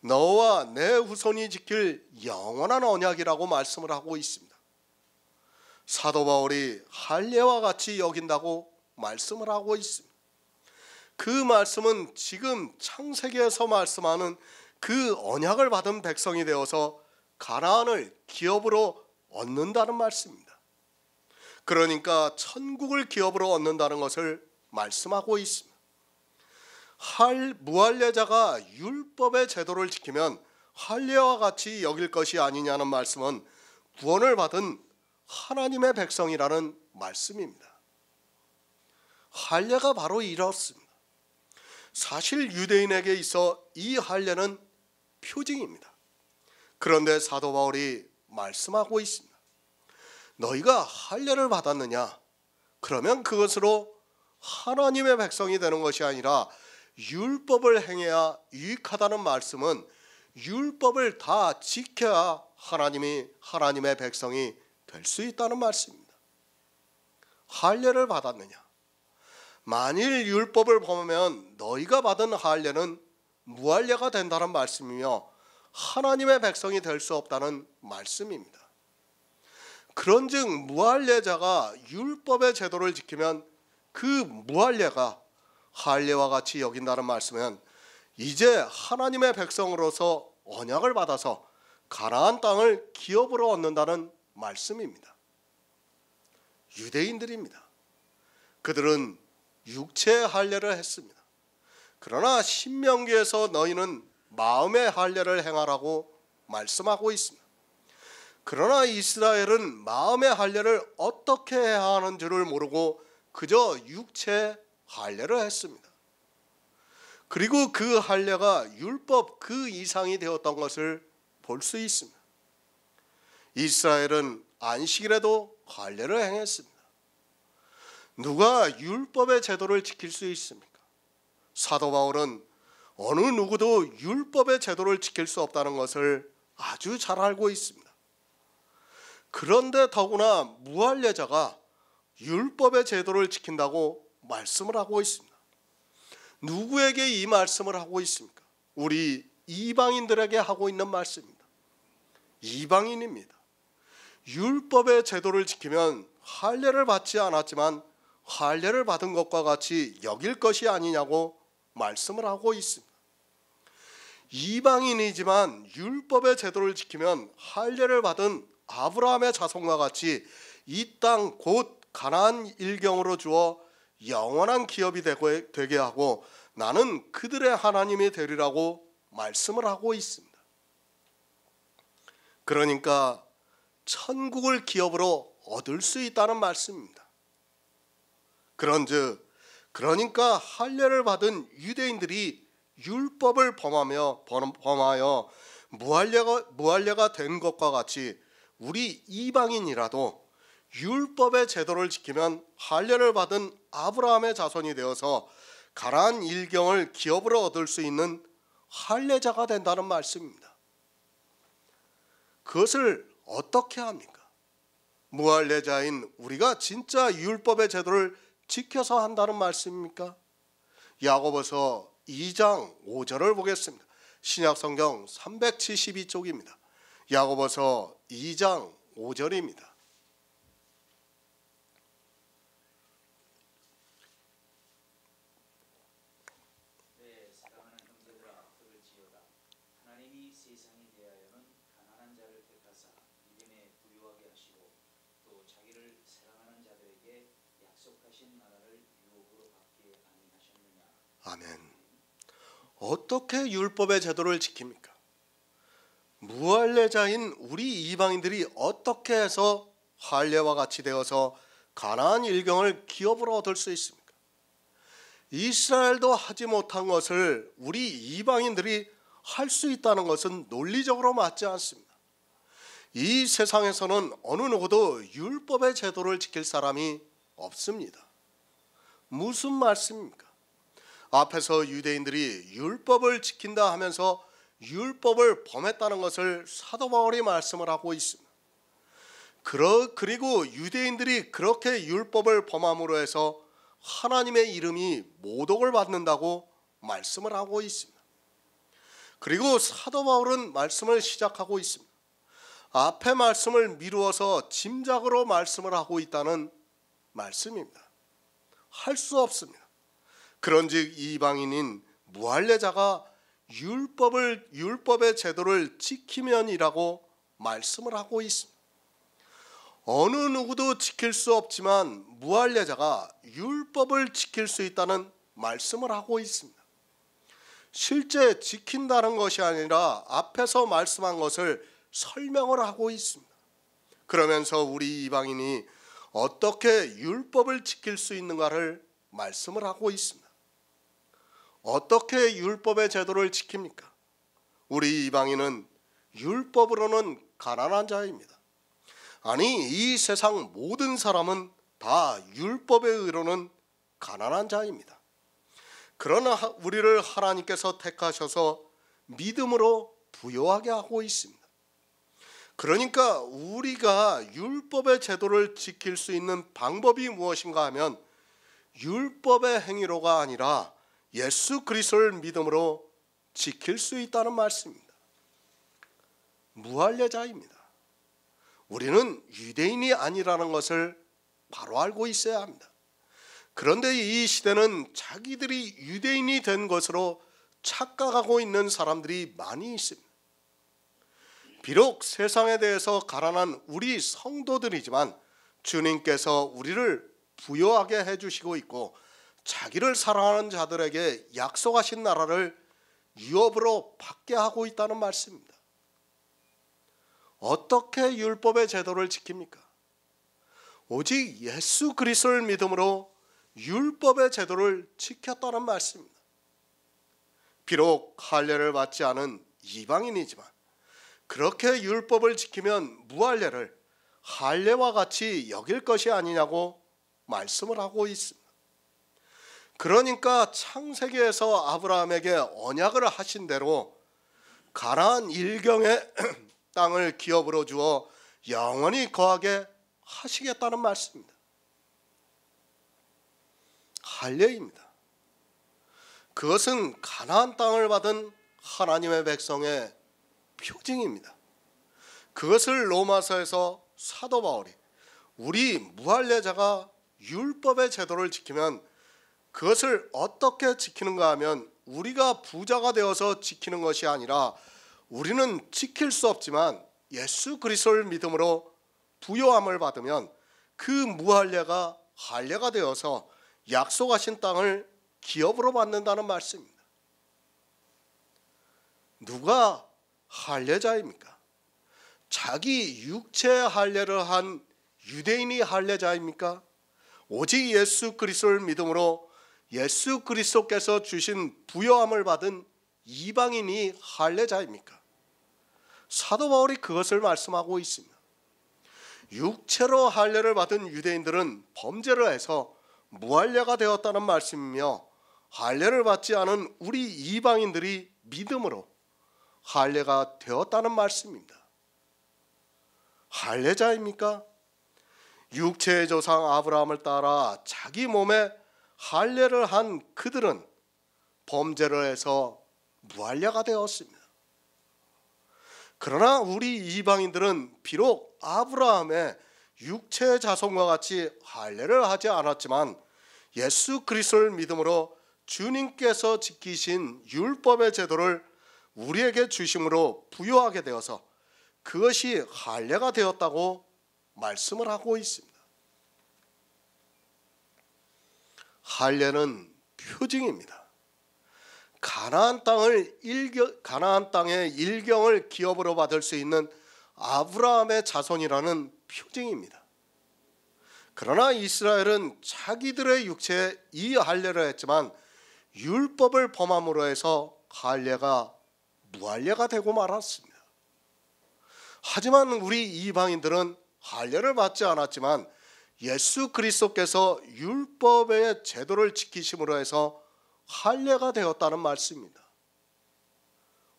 너와 내 후손이 지킬 영원한 언약이라고 말씀을 하고 있습니다. 사도 바울이 할례와 같이 여긴다고 말씀을 하고 있습니다. 그 말씀은 지금 창세기에서 말씀하는 그 언약을 받은 백성이 되어서 가나안을 기업으로 얻는다는 말씀입니다. 그러니까 천국을 기업으로 얻는다는 것을 말씀하고 있습니다. 무할례자가 율법의 제도를 지키면 할례와 같이 여길 것이 아니냐는 말씀은 구원을 받은 하나님의 백성이라는 말씀입니다. 할례가 바로 이렇습니다. 사실 유대인에게 있어 이 할례는 표징입니다. 그런데 사도 바울이 말씀하고 있습니다. 너희가 할례를 받았느냐? 그러면 그것으로 하나님의 백성이 되는 것이 아니라 율법을 행해야 유익하다는 말씀은 율법을 다 지켜야 하나님의 백성이 될 수 있다는 말씀입니다. 할례를 받았느냐? 만일 율법을 범하면 너희가 받은 할례는 무할례가 된다는 말씀이며 하나님의 백성이 될 수 없다는 말씀입니다. 그런즉 무할례자가 율법의 제도를 지키면 그 무할례가 할례와 같이 여긴다는 말씀은 이제 하나님의 백성으로서 언약을 받아서 가나안 땅을 기업으로 얻는다는 말씀입니다. 유대인들입니다. 그들은 육체의 할례를 했습니다. 그러나 신명기에서 너희는 마음의 할례를 행하라고 말씀하고 있습니다. 그러나 이스라엘은 마음의 할례를 어떻게 해야 하는 줄을 모르고 그저 육체의 할례를 했습니다. 그리고 그 할례가 율법 그 이상이 되었던 것을 볼 수 있습니다. 이스라엘은 안식일에도 할례를 행했습니다. 누가 율법의 제도를 지킬 수 있습니까? 사도 바울은 어느 누구도 율법의 제도를 지킬 수 없다는 것을 아주 잘 알고 있습니다. 그런데 더구나 무할례자가 율법의 제도를 지킨다고 말씀을 하고 있습니다. 누구에게 이 말씀을 하고 있습니까? 우리 이방인들에게 하고 있는 말씀입니다. 이방인입니다. 율법의 제도를 지키면 할례를 받지 않았지만 할례를 받은 것과 같이 여길 것이 아니냐고 말씀을 하고 있습니다. 이방인이지만 율법의 제도를 지키면 할례를 받은 아브라함의 자손과 같이 이 땅 곧 가나안 일경으로 주어 영원한 기업이 되게 하고 나는 그들의 하나님이 되리라고 말씀을 하고 있습니다. 그러니까 천국을 기업으로 얻을 수 있다는 말씀입니다. 그러니까 할례를 받은 유대인들이 율법을 범하여 무할례가 된 것과 같이 우리 이방인이라도 율법의 제도를 지키면 할례를 받은 아브라함의 자손이 되어서 가나안 일경을 기업으로 얻을 수 있는 할례자가 된다는 말씀입니다. 그것을 어떻게 합니까? 무할례자인 우리가 진짜 율법의 제도를 지켜서 한다는 말씀입니까? 야고보서 2장 5절을 보겠습니다. 신약성경 372쪽입니다. 야고보서 2장 5절입니다. 내 사랑하는 형제들아 들을지어다. 하나님이 세상에 대하여는 가난한 자를 택하사 이변에 부유하게 하시고 또 자기를 사랑하는 자들에게 약속하신 나라를 유업으로 받게 아니하셨느냐. 아멘. 어떻게 율법의 제도를 지킵니까? 무할례자인 우리 이방인들이 어떻게 해서 할례와 같이 되어서 가나안 일경을 기업으로 얻을 수 있습니까? 이스라엘도 하지 못한 것을 우리 이방인들이 할 수 있다는 것은 논리적으로 맞지 않습니다. 이 세상에서는 어느 누구도 율법의 제도를 지킬 사람이 없습니다. 무슨 말씀입니까? 앞에서 유대인들이 율법을 지킨다 하면서 율법을 범했다는 것을 사도 바울이 말씀을 하고 있습니다. 그리고 유대인들이 그렇게 율법을 범함으로 해서 하나님의 이름이 모독을 받는다고 말씀을 하고 있습니다. 그리고 사도 바울은 말씀을 시작하고 있습니다. 앞의 말씀을 미루어서 짐작으로 말씀을 하고 있다는 말씀입니다. 할 수 없습니다. 그런즉 이방인인 무할례자가 율법의 제도를 지키면이라고 말씀을 하고 있습니다. 어느 누구도 지킬 수 없지만 무할례자가 율법을 지킬 수 있다는 말씀을 하고 있습니다. 실제 지킨다는 것이 아니라 앞에서 말씀한 것을 설명을 하고 있습니다. 그러면서 우리 이방인이 어떻게 율법을 지킬 수 있는가를 말씀을 하고 있습니다. 어떻게 율법의 제도를 지킵니까? 우리 이방인은 율법으로는 가난한 자입니다. 아니, 이 세상 모든 사람은 다 율법의 의로는 가난한 자입니다. 그러나 우리를 하나님께서 택하셔서 믿음으로 부요하게 하고 있습니다. 그러니까 우리가 율법의 제도를 지킬 수 있는 방법이 무엇인가 하면 율법의 행위로가 아니라 예수 그리스도를 믿음으로 지킬 수 있다는 말씀입니다. 무할례자입니다. 우리는 유대인이 아니라는 것을 바로 알고 있어야 합니다. 그런데 이 시대는 자기들이 유대인이 된 것으로 착각하고 있는 사람들이 많이 있습니다. 비록 세상에 대해서 가난한 우리 성도들이지만 주님께서 우리를 부요하게 해주시고 있고 자기를 사랑하는 자들에게 약속하신 나라를 유업으로 받게 하고 있다는 말씀입니다. 어떻게 율법의 제도를 지킵니까? 오직 예수 그리스도를 믿음으로 율법의 제도를 지켰다는 말씀입니다. 비록 할례를 받지 않은 이방인이지만 그렇게 율법을 지키면 무할례를 할례와 같이 여길 것이 아니냐고 말씀을 하고 있습니다. 그러니까 창세기에서 아브라함에게 언약을 하신 대로 가나안 일경의 땅을 기업으로 주어 영원히 거하게 하시겠다는 말씀입니다. 할례입니다. 그것은 가나안 땅을 받은 하나님의 백성의 표징입니다. 그것을 로마서에서 사도 바울이 우리 무할례자가 율법의 제도를 지키면 그것을 어떻게 지키는가 하면 우리가 부자가 되어서 지키는 것이 아니라 우리는 지킬 수 없지만 예수 그리스도를 믿음으로 부요함을 받으면 그 무할례가 할례가 되어서 약속하신 땅을 기업으로 받는다는 말씀입니다. 누가 할례자입니까? 자기 육체 할례를 한 유대인이 할례자입니까? 오직 예수 그리스도를 믿음으로 예수 그리스도께서 주신 부요함을 받은 이방인이 할례자입니까? 사도 바울이 그것을 말씀하고 있습니다. 육체로 할례를 받은 유대인들은 범죄를 해서 무할례가 되었다는 말씀이며 할례를 받지 않은 우리 이방인들이 믿음으로 할례가 되었다는 말씀입니다. 할례자입니까? 육체의 조상 아브라함을 따라 자기 몸에 할례를 한 그들은 범죄를 해서 무할례가 되었습니다. 그러나 우리 이방인들은 비록 아브라함의 육체의 자손과 같이 할례를 하지 않았지만 예수 그리스도를 믿음으로 주님께서 지키신 율법의 제도를 우리에게 주심으로 부요하게 되어서 그것이 할례가 되었다고 말씀을 하고 있습니다. 할례는 표징입니다. 가나안 땅의 일경을 기업으로 받을 수 있는 아브라함의 자손이라는 표징입니다. 그러나 이스라엘은 자기들의 육체에 이 할례를 했지만 율법을 범함으로 해서 할례가 무할례가 되고 말았습니다. 하지만 우리 이방인들은 할례를 받지 않았지만 예수 그리스도께서 율법의 제도를 지키심으로 해서 할례가 되었다는 말씀입니다.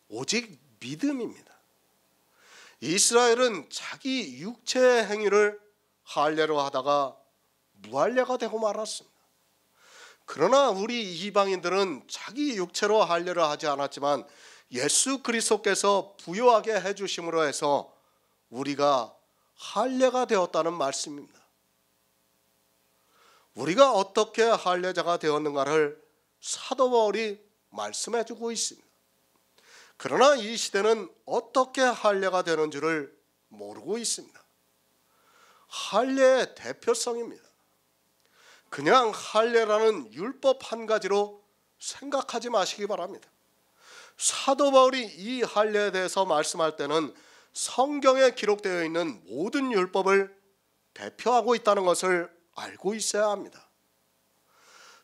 오직 믿음입니다. 이스라엘은 자기 육체의 행위를 할례로 하다가 무할례가 되고 말았습니다. 그러나 우리 이방인들은 자기 육체로 할례를 하지 않았지만 예수 그리스도께서 부요하게 해주심으로 해서 우리가 할례가 되었다는 말씀입니다. 우리가 어떻게 할례자가 되었는가를 사도 바울이 말씀해주고 있습니다. 그러나 이 시대는 어떻게 할례가 되는 줄을 모르고 있습니다. 할례의 대표성입니다. 그냥 할례라는 율법 한 가지로 생각하지 마시기 바랍니다. 사도 바울이 이 할례에 대해서 말씀할 때는 성경에 기록되어 있는 모든 율법을 대표하고 있다는 것을 알고 있어야 합니다.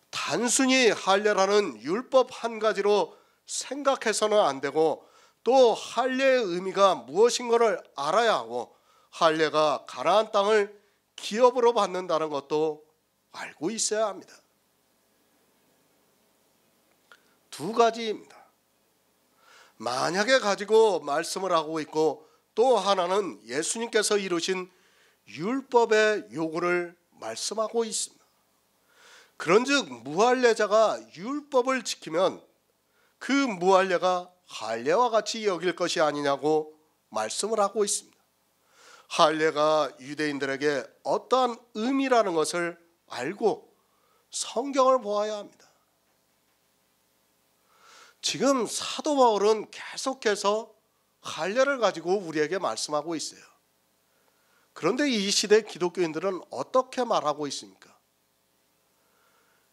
단순히 할례라는 율법 한 가지로 생각해서는 안 되고 또 할례의 의미가 무엇인가를 알아야 하고 할례가 가나안 땅을 기업으로 받는다는 것도 알고 있어야 합니다. 두 가지입니다. 만약에 가지고 말씀을 하고 있고 또 하나는 예수님께서 이루신 율법의 요구를 말씀하고 있습니다. 그런즉 무할례자가 율법을 지키면 그 무할례가 할례와 같이 여길 것이 아니냐고 말씀을 하고 있습니다. 할례가 유대인들에게 어떠한 의미라는 것을 알고 성경을 보아야 합니다. 지금 사도 바울은 계속해서 할례를 가지고 우리에게 말씀하고 있어요. 그런데 이 시대 기독교인들은 어떻게 말하고 있습니까?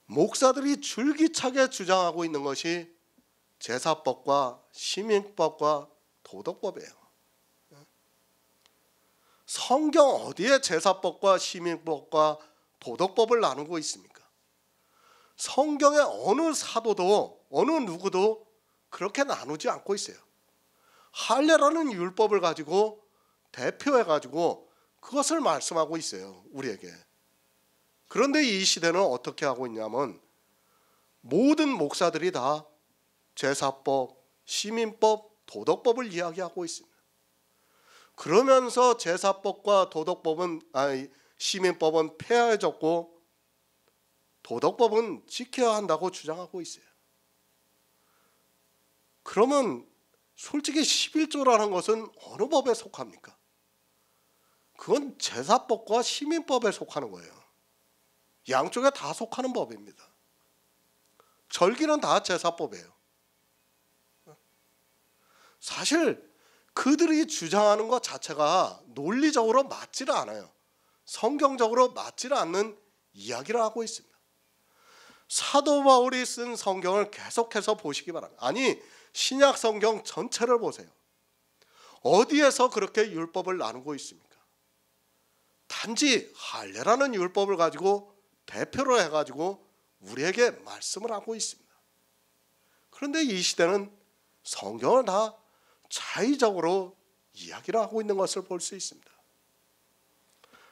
목사들이 줄기차게 주장하고 있는 것이 제사법과 시민법과 도덕법이에요. 성경 어디에 제사법과 시민법과 도덕법을 나누고 있습니까? 성경의 어느 사도도 어느 누구도 그렇게 나누지 않고 있어요. 할례라는 율법을 가지고 대표해 가지고 그것을 말씀하고 있어요, 우리에게. 그런데 이 시대는 어떻게 하고 있냐면 모든 목사들이 다 제사법, 시민법, 도덕법을 이야기하고 있습니다. 그러면서 제사법과 시민법은 폐하해졌고 도덕법은 지켜야 한다고 주장하고 있어요. 그러면 솔직히 11조라는 것은 어느 법에 속합니까? 그건 제사법과 시민법에 속하는 거예요. 양쪽에 다 속하는 법입니다. 절기는 다 제사법이에요. 사실 그들이 주장하는 것 자체가 논리적으로 맞지를 않아요. 성경적으로 맞지를 않는 이야기를 하고 있습니다. 사도 바울이 쓴 성경을 계속해서 보시기 바랍니다. 아니, 신약 성경 전체를 보세요. 어디에서 그렇게 율법을 나누고 있습니까? 단지 할례라는 율법을 가지고 대표로 해가지고 우리에게 말씀을 하고 있습니다. 그런데 이 시대는 성경을 다 자의적으로 이야기를 하고 있는 것을 볼 수 있습니다.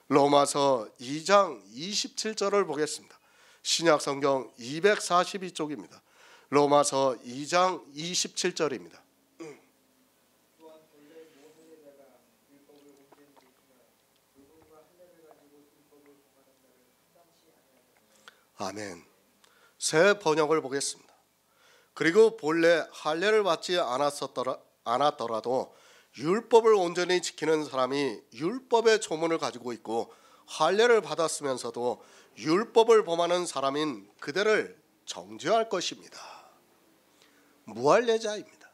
로마서 2장 27절을 보겠습니다. 신약 성경 242쪽입니다. 로마서 2장 27절입니다. 또한 본래 무할례자가 율법을 온전히 지키면 그분과 할례를 가지고 율법을 범하는 자를 상당치 아니하겠느냐. 아멘. 새 번역을 보겠습니다. 그리고 본래 할례를 받지 않았더라도 율법을 온전히 지키는 사람이 율법의 조문을 가지고 있고 할례를 받았으면서도 율법을 범하는 사람인 그들을 정죄할 것입니다. 무할례자입니다.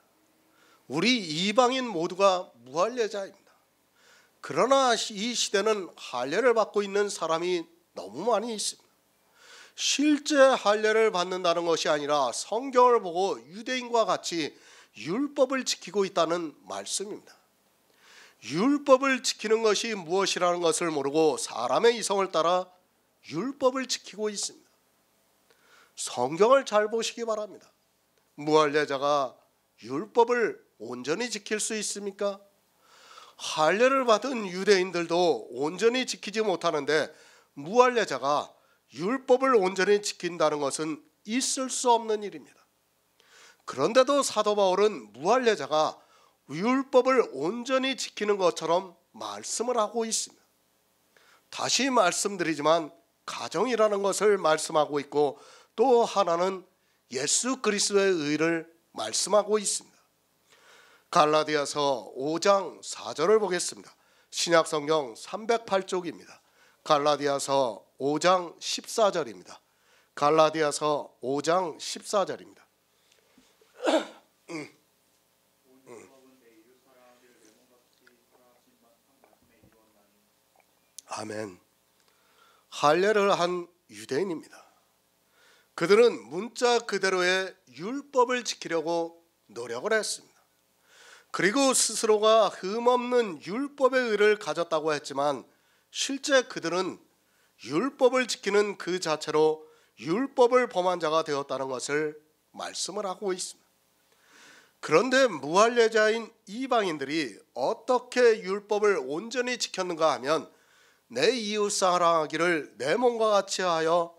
우리 이방인 모두가 무할례자입니다. 그러나 이 시대는 할례를 받고 있는 사람이 너무 많이 있습니다. 실제 할례를 받는다는 것이 아니라 성경을 보고 유대인과 같이 율법을 지키고 있다는 말씀입니다. 율법을 지키는 것이 무엇이라는 것을 모르고 사람의 이성을 따라 율법을 지키고 있습니다. 성경을 잘 보시기 바랍니다. 무할례자가 율법을 온전히 지킬 수 있습니까? 할례를 받은 유대인들도 온전히 지키지 못하는데 무할례자가 율법을 온전히 지킨다는 것은 있을 수 없는 일입니다. 그런데도 사도 바울은 무할례자가 율법을 온전히 지키는 것처럼 말씀을 하고 있습니다. 다시 말씀드리지만 가정이라는 것을 말씀하고 있고 또 하나는 예수 그리스도의 의를 말씀하고 있습니다. 갈라디아서 5장 4절을 보겠습니다. 신약 성경 308쪽입니다. 갈라디아서 5장 14절입니다. 갈라디아서 5장 14절입니다. 아멘. 할례를 한 유대인입니다. 그들은 문자 그대로의 율법을 지키려고 노력을 했습니다. 그리고 스스로가 흠없는 율법의 의를 가졌다고 했지만 실제 그들은 율법을 지키는 그 자체로 율법을 범한 자가 되었다는 것을 말씀을 하고 있습니다. 그런데 무할례자인 이방인들이 어떻게 율법을 온전히 지켰는가 하면 내 이웃 사랑하기를 내 몸과 같이 하여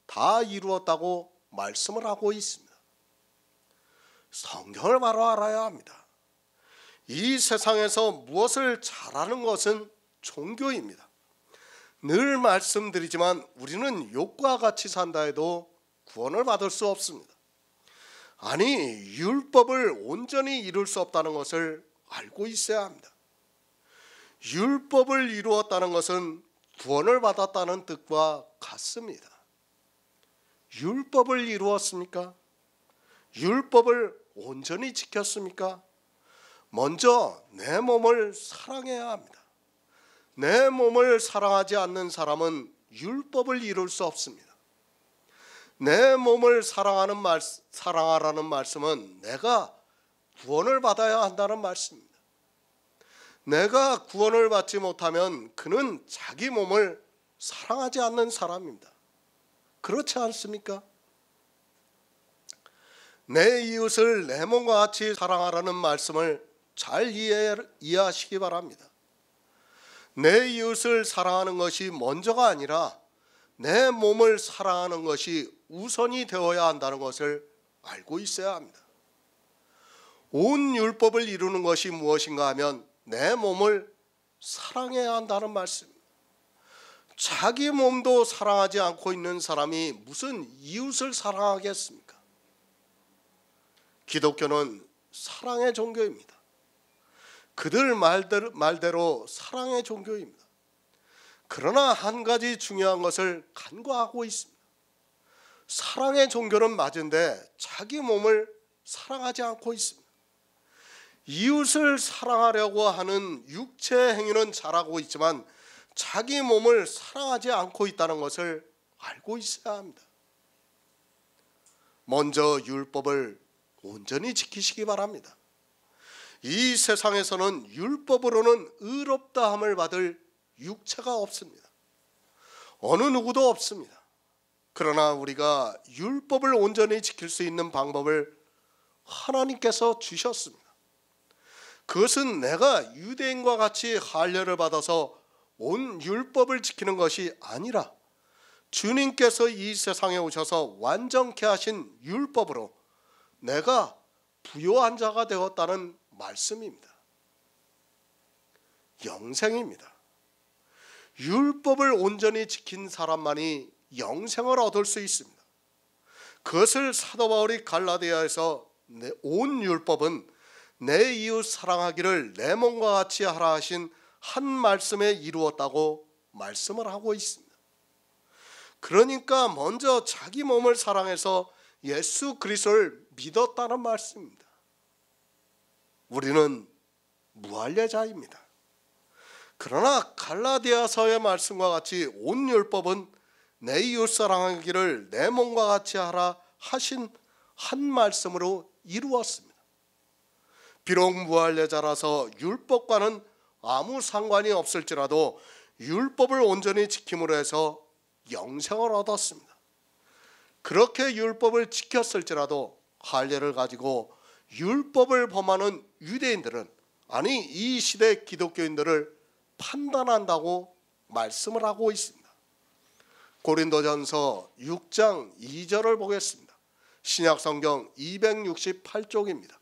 다 이루었다고 말씀을 하고 있습니다. 성경을 바로 알아야 합니다. 이 세상에서 무엇을 잘하는 것은 종교입니다. 늘 말씀드리지만 우리는 욕과 같이 산다 해도 구원을 받을 수 없습니다. 아니, 율법을 온전히 이룰 수 없다는 것을 알고 있어야 합니다. 율법을 이루었다는 것은 구원을 받았다는 뜻과 같습니다. 율법을 이루었습니까? 율법을 온전히 지켰습니까? 먼저 내 몸을 사랑해야 합니다. 내 몸을 사랑하지 않는 사람은 율법을 이룰 수 없습니다. 내 몸을 사랑하라는 말씀은 내가 구원을 받아야 한다는 말씀입니다. 내가 구원을 받지 못하면 그는 자기 몸을 사랑하지 않는 사람입니다. 그렇지 않습니까? 내 이웃을 내 몸과 같이 사랑하라는 말씀을 잘 이해하시기 바랍니다. 내 이웃을 사랑하는 것이 먼저가 아니라 내 몸을 사랑하는 것이 우선이 되어야 한다는 것을 알고 있어야 합니다. 온 율법을 이루는 것이 무엇인가 하면 내 몸을 사랑해야 한다는 말씀입니다. 자기 몸도 사랑하지 않고 있는 사람이 무슨 이웃을 사랑하겠습니까? 기독교는 사랑의 종교입니다. 그들 말대로 사랑의 종교입니다. 그러나 한 가지 중요한 것을 간과하고 있습니다. 사랑의 종교는 맞은데 자기 몸을 사랑하지 않고 있습니다. 이웃을 사랑하려고 하는 육체 행위는 잘하고 있지만 자기 몸을 사랑하지 않고 있다는 것을 알고 있어야 합니다. 먼저 율법을 온전히 지키시기 바랍니다. 이 세상에서는 율법으로는 의롭다함을 받을 육체가 없습니다. 어느 누구도 없습니다. 그러나 우리가 율법을 온전히 지킬 수 있는 방법을 하나님께서 주셨습니다. 그것은 내가 유대인과 같이 할례를 받아서 온 율법을 지키는 것이 아니라 주님께서 이 세상에 오셔서 완전케 하신 율법으로 내가 부요한 자가 되었다는 말씀입니다. 영생입니다. 율법을 온전히 지킨 사람만이 영생을 얻을 수 있습니다. 그것을 사도 바울이 갈라디아에서 온 율법은 내 이웃 사랑하기를 내 몸과 같이 하라 하신 한 말씀에 이루었다고 말씀을 하고 있습니다. 그러니까 먼저 자기 몸을 사랑해서 예수 그리스도를 믿었다는 말씀입니다. 우리는 무할례자입니다. 그러나 갈라디아서의 말씀과 같이 온 율법은 내 이웃 사랑하기를 내 몸과 같이 하라 하신 한 말씀으로 이루었습니다. 비록 무할례자라서 율법과는 아무 상관이 없을지라도 율법을 온전히 지킴으로 해서 영생을 얻었습니다. 그렇게 율법을 지켰을지라도 할례를 가지고 율법을 범하는 유대인들은, 아니 이 시대 기독교인들을 판단한다고 말씀을 하고 있습니다. 고린도전서 6장 2절을 보겠습니다. 신약성경 268쪽입니다.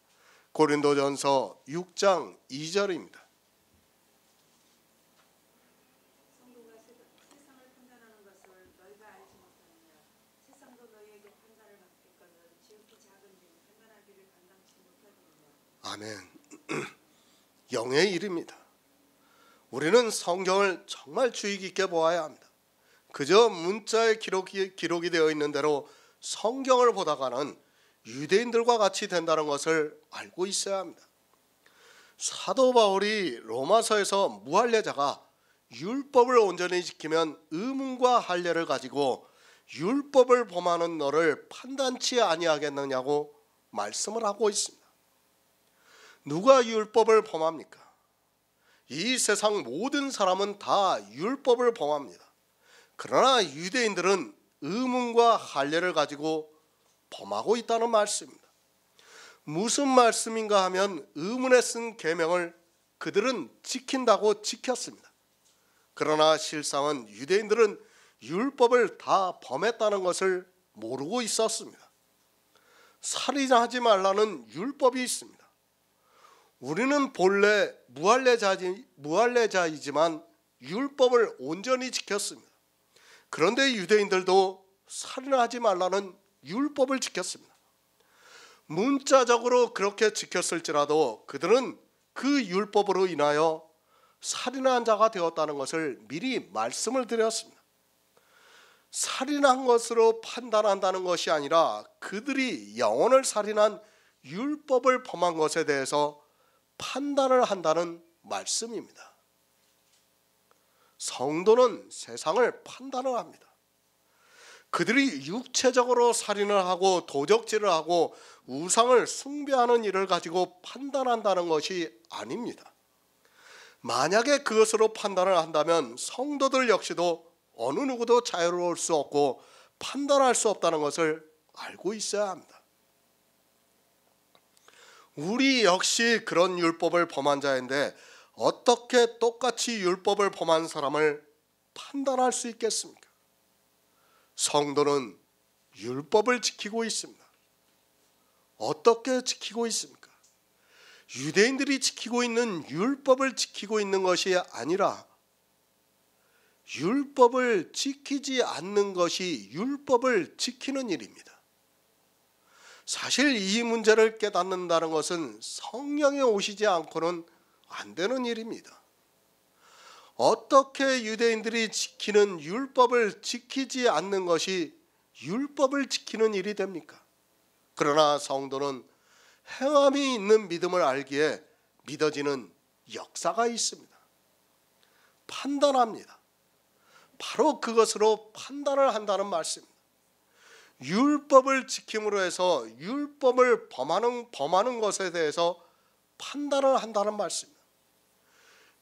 고린도전서 6장 2절입니다. 성도가 세상을 판단하는 것을 너희가 알지 못하느냐. 세상도 너희에게 판단을 받겠거든 지극히 작은 일 판단하기를 감당치 못하느냐. 아멘. 영의 일입니다. 우리는 성경을 정말 주의 깊게 보아야 합니다. 그저 문자에 기록이 되어 있는 대로 성경을 보다가는 유대인들과 같이 된다는 것을 알고 있어야 합니다. 사도 바울이 로마서에서 무할례자가 율법을 온전히 지키면 의문과 할례를 가지고 율법을 범하는 너를 판단치 아니하겠느냐고 말씀을 하고 있습니다. 누가 율법을 범합니까? 이 세상 모든 사람은 다 율법을 범합니다. 그러나 유대인들은 의문과 할례를 가지고 범하고 있다는 말씀입니다. 무슨 말씀인가 하면 의문에 쓴 계명을 그들은 지킨다고 지켰습니다. 그러나 실상은 유대인들은 율법을 다 범했다는 것을 모르고 있었습니다. 살인하지 말라는 율법이 있습니다. 우리는 본래 무할례자이지만 율법을 온전히 지켰습니다. 그런데 유대인들도 살인하지 말라는 율법을 지켰습니다. 문자적으로 그렇게 지켰을지라도 그들은 그 율법으로 인하여 살인한 자가 되었다는 것을 미리 말씀을 드렸습니다. 살인한 것으로 판단한다는 것이 아니라 그들이 영혼을 살인한 율법을 범한 것에 대해서 판단을 한다는 말씀입니다. 성도는 세상을 판단을 합니다. 그들이 육체적으로 살인을 하고 도적질을 하고 우상을 숭배하는 일을 가지고 판단한다는 것이 아닙니다. 만약에 그것으로 판단을 한다면 성도들 역시도 어느 누구도 자유로울 수 없고 판단할 수 없다는 것을 알고 있어야 합니다. 우리 역시 그런 율법을 범한 자인데 어떻게 똑같이 율법을 범한 사람을 판단할 수 있겠습니까? 성도는 율법을 지키고 있습니다. 어떻게 지키고 있습니까? 유대인들이 지키고 있는 율법을 지키고 있는 것이 아니라 율법을 지키지 않는 것이 율법을 지키는 일입니다. 사실 이 문제를 깨닫는다는 것은 성령이 오시지 않고는 안 되는 일입니다. 어떻게 유대인들이 지키는 율법을 지키지 않는 것이 율법을 지키는 일이 됩니까? 그러나 성도는 행함이 있는 믿음을 알기에 믿어지는 역사가 있습니다. 판단합니다. 바로 그것으로 판단을 한다는 말씀입니다. 율법을 지킴으로 해서 율법을 범하는 것에 대해서 판단을 한다는 말씀입니다.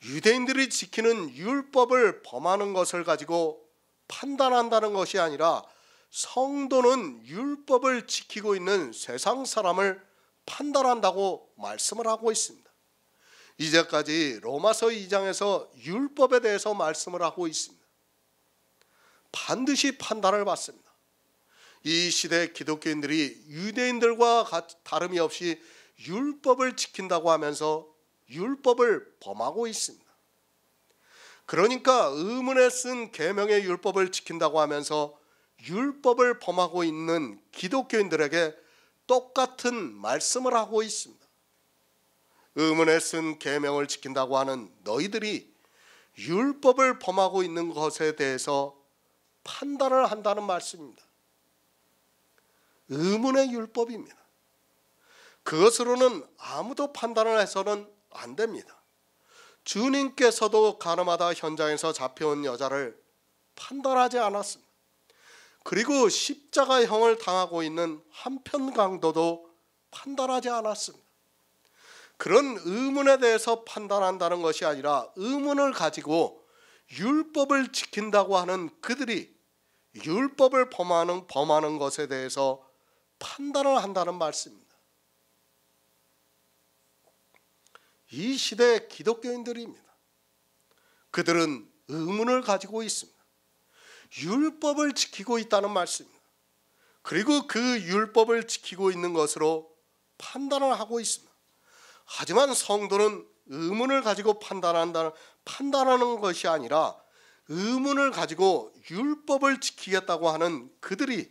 유대인들이 지키는 율법을 범하는 것을 가지고 판단한다는 것이 아니라 성도는 율법을 지키고 있는 세상 사람을 판단한다고 말씀을 하고 있습니다. 이제까지 로마서 2장에서 율법에 대해서 말씀을 하고 있습니다. 반드시 판단을 받습니다. 이 시대 기독교인들이 유대인들과 다름이 없이 율법을 지킨다고 하면서 율법을 범하고 있습니다. 그러니까 의문에 쓴 계명의 율법을 지킨다고 하면서 율법을 범하고 있는 기독교인들에게 똑같은 말씀을 하고 있습니다. 의문에 쓴 계명을 지킨다고 하는 너희들이 율법을 범하고 있는 것에 대해서 판단을 한다는 말씀입니다. 의문의 율법입니다. 그것으로는 아무도 판단을 해서는 안 됩니다. 주님께서도 가늠하다 현장에서 잡혀온 여자를 판단하지 않았습니다. 그리고 십자가형을 당하고 있는 한편 강도도 판단하지 않았습니다. 그런 의문에 대해서 판단한다는 것이 아니라 의문을 가지고 율법을 지킨다고 하는 그들이 율법을 범하는 것에 대해서 판단을 한다는 말씀입니다. 이 시대의 기독교인들입니다. 그들은 의문을 가지고 있습니다. 율법을 지키고 있다는 말씀입니다. 그리고 그 율법을 지키고 있는 것으로 판단을 하고 있습니다. 하지만 성도는 의문을 가지고 판단하는 것이 아니라 의문을 가지고 율법을 지키겠다고 하는 그들이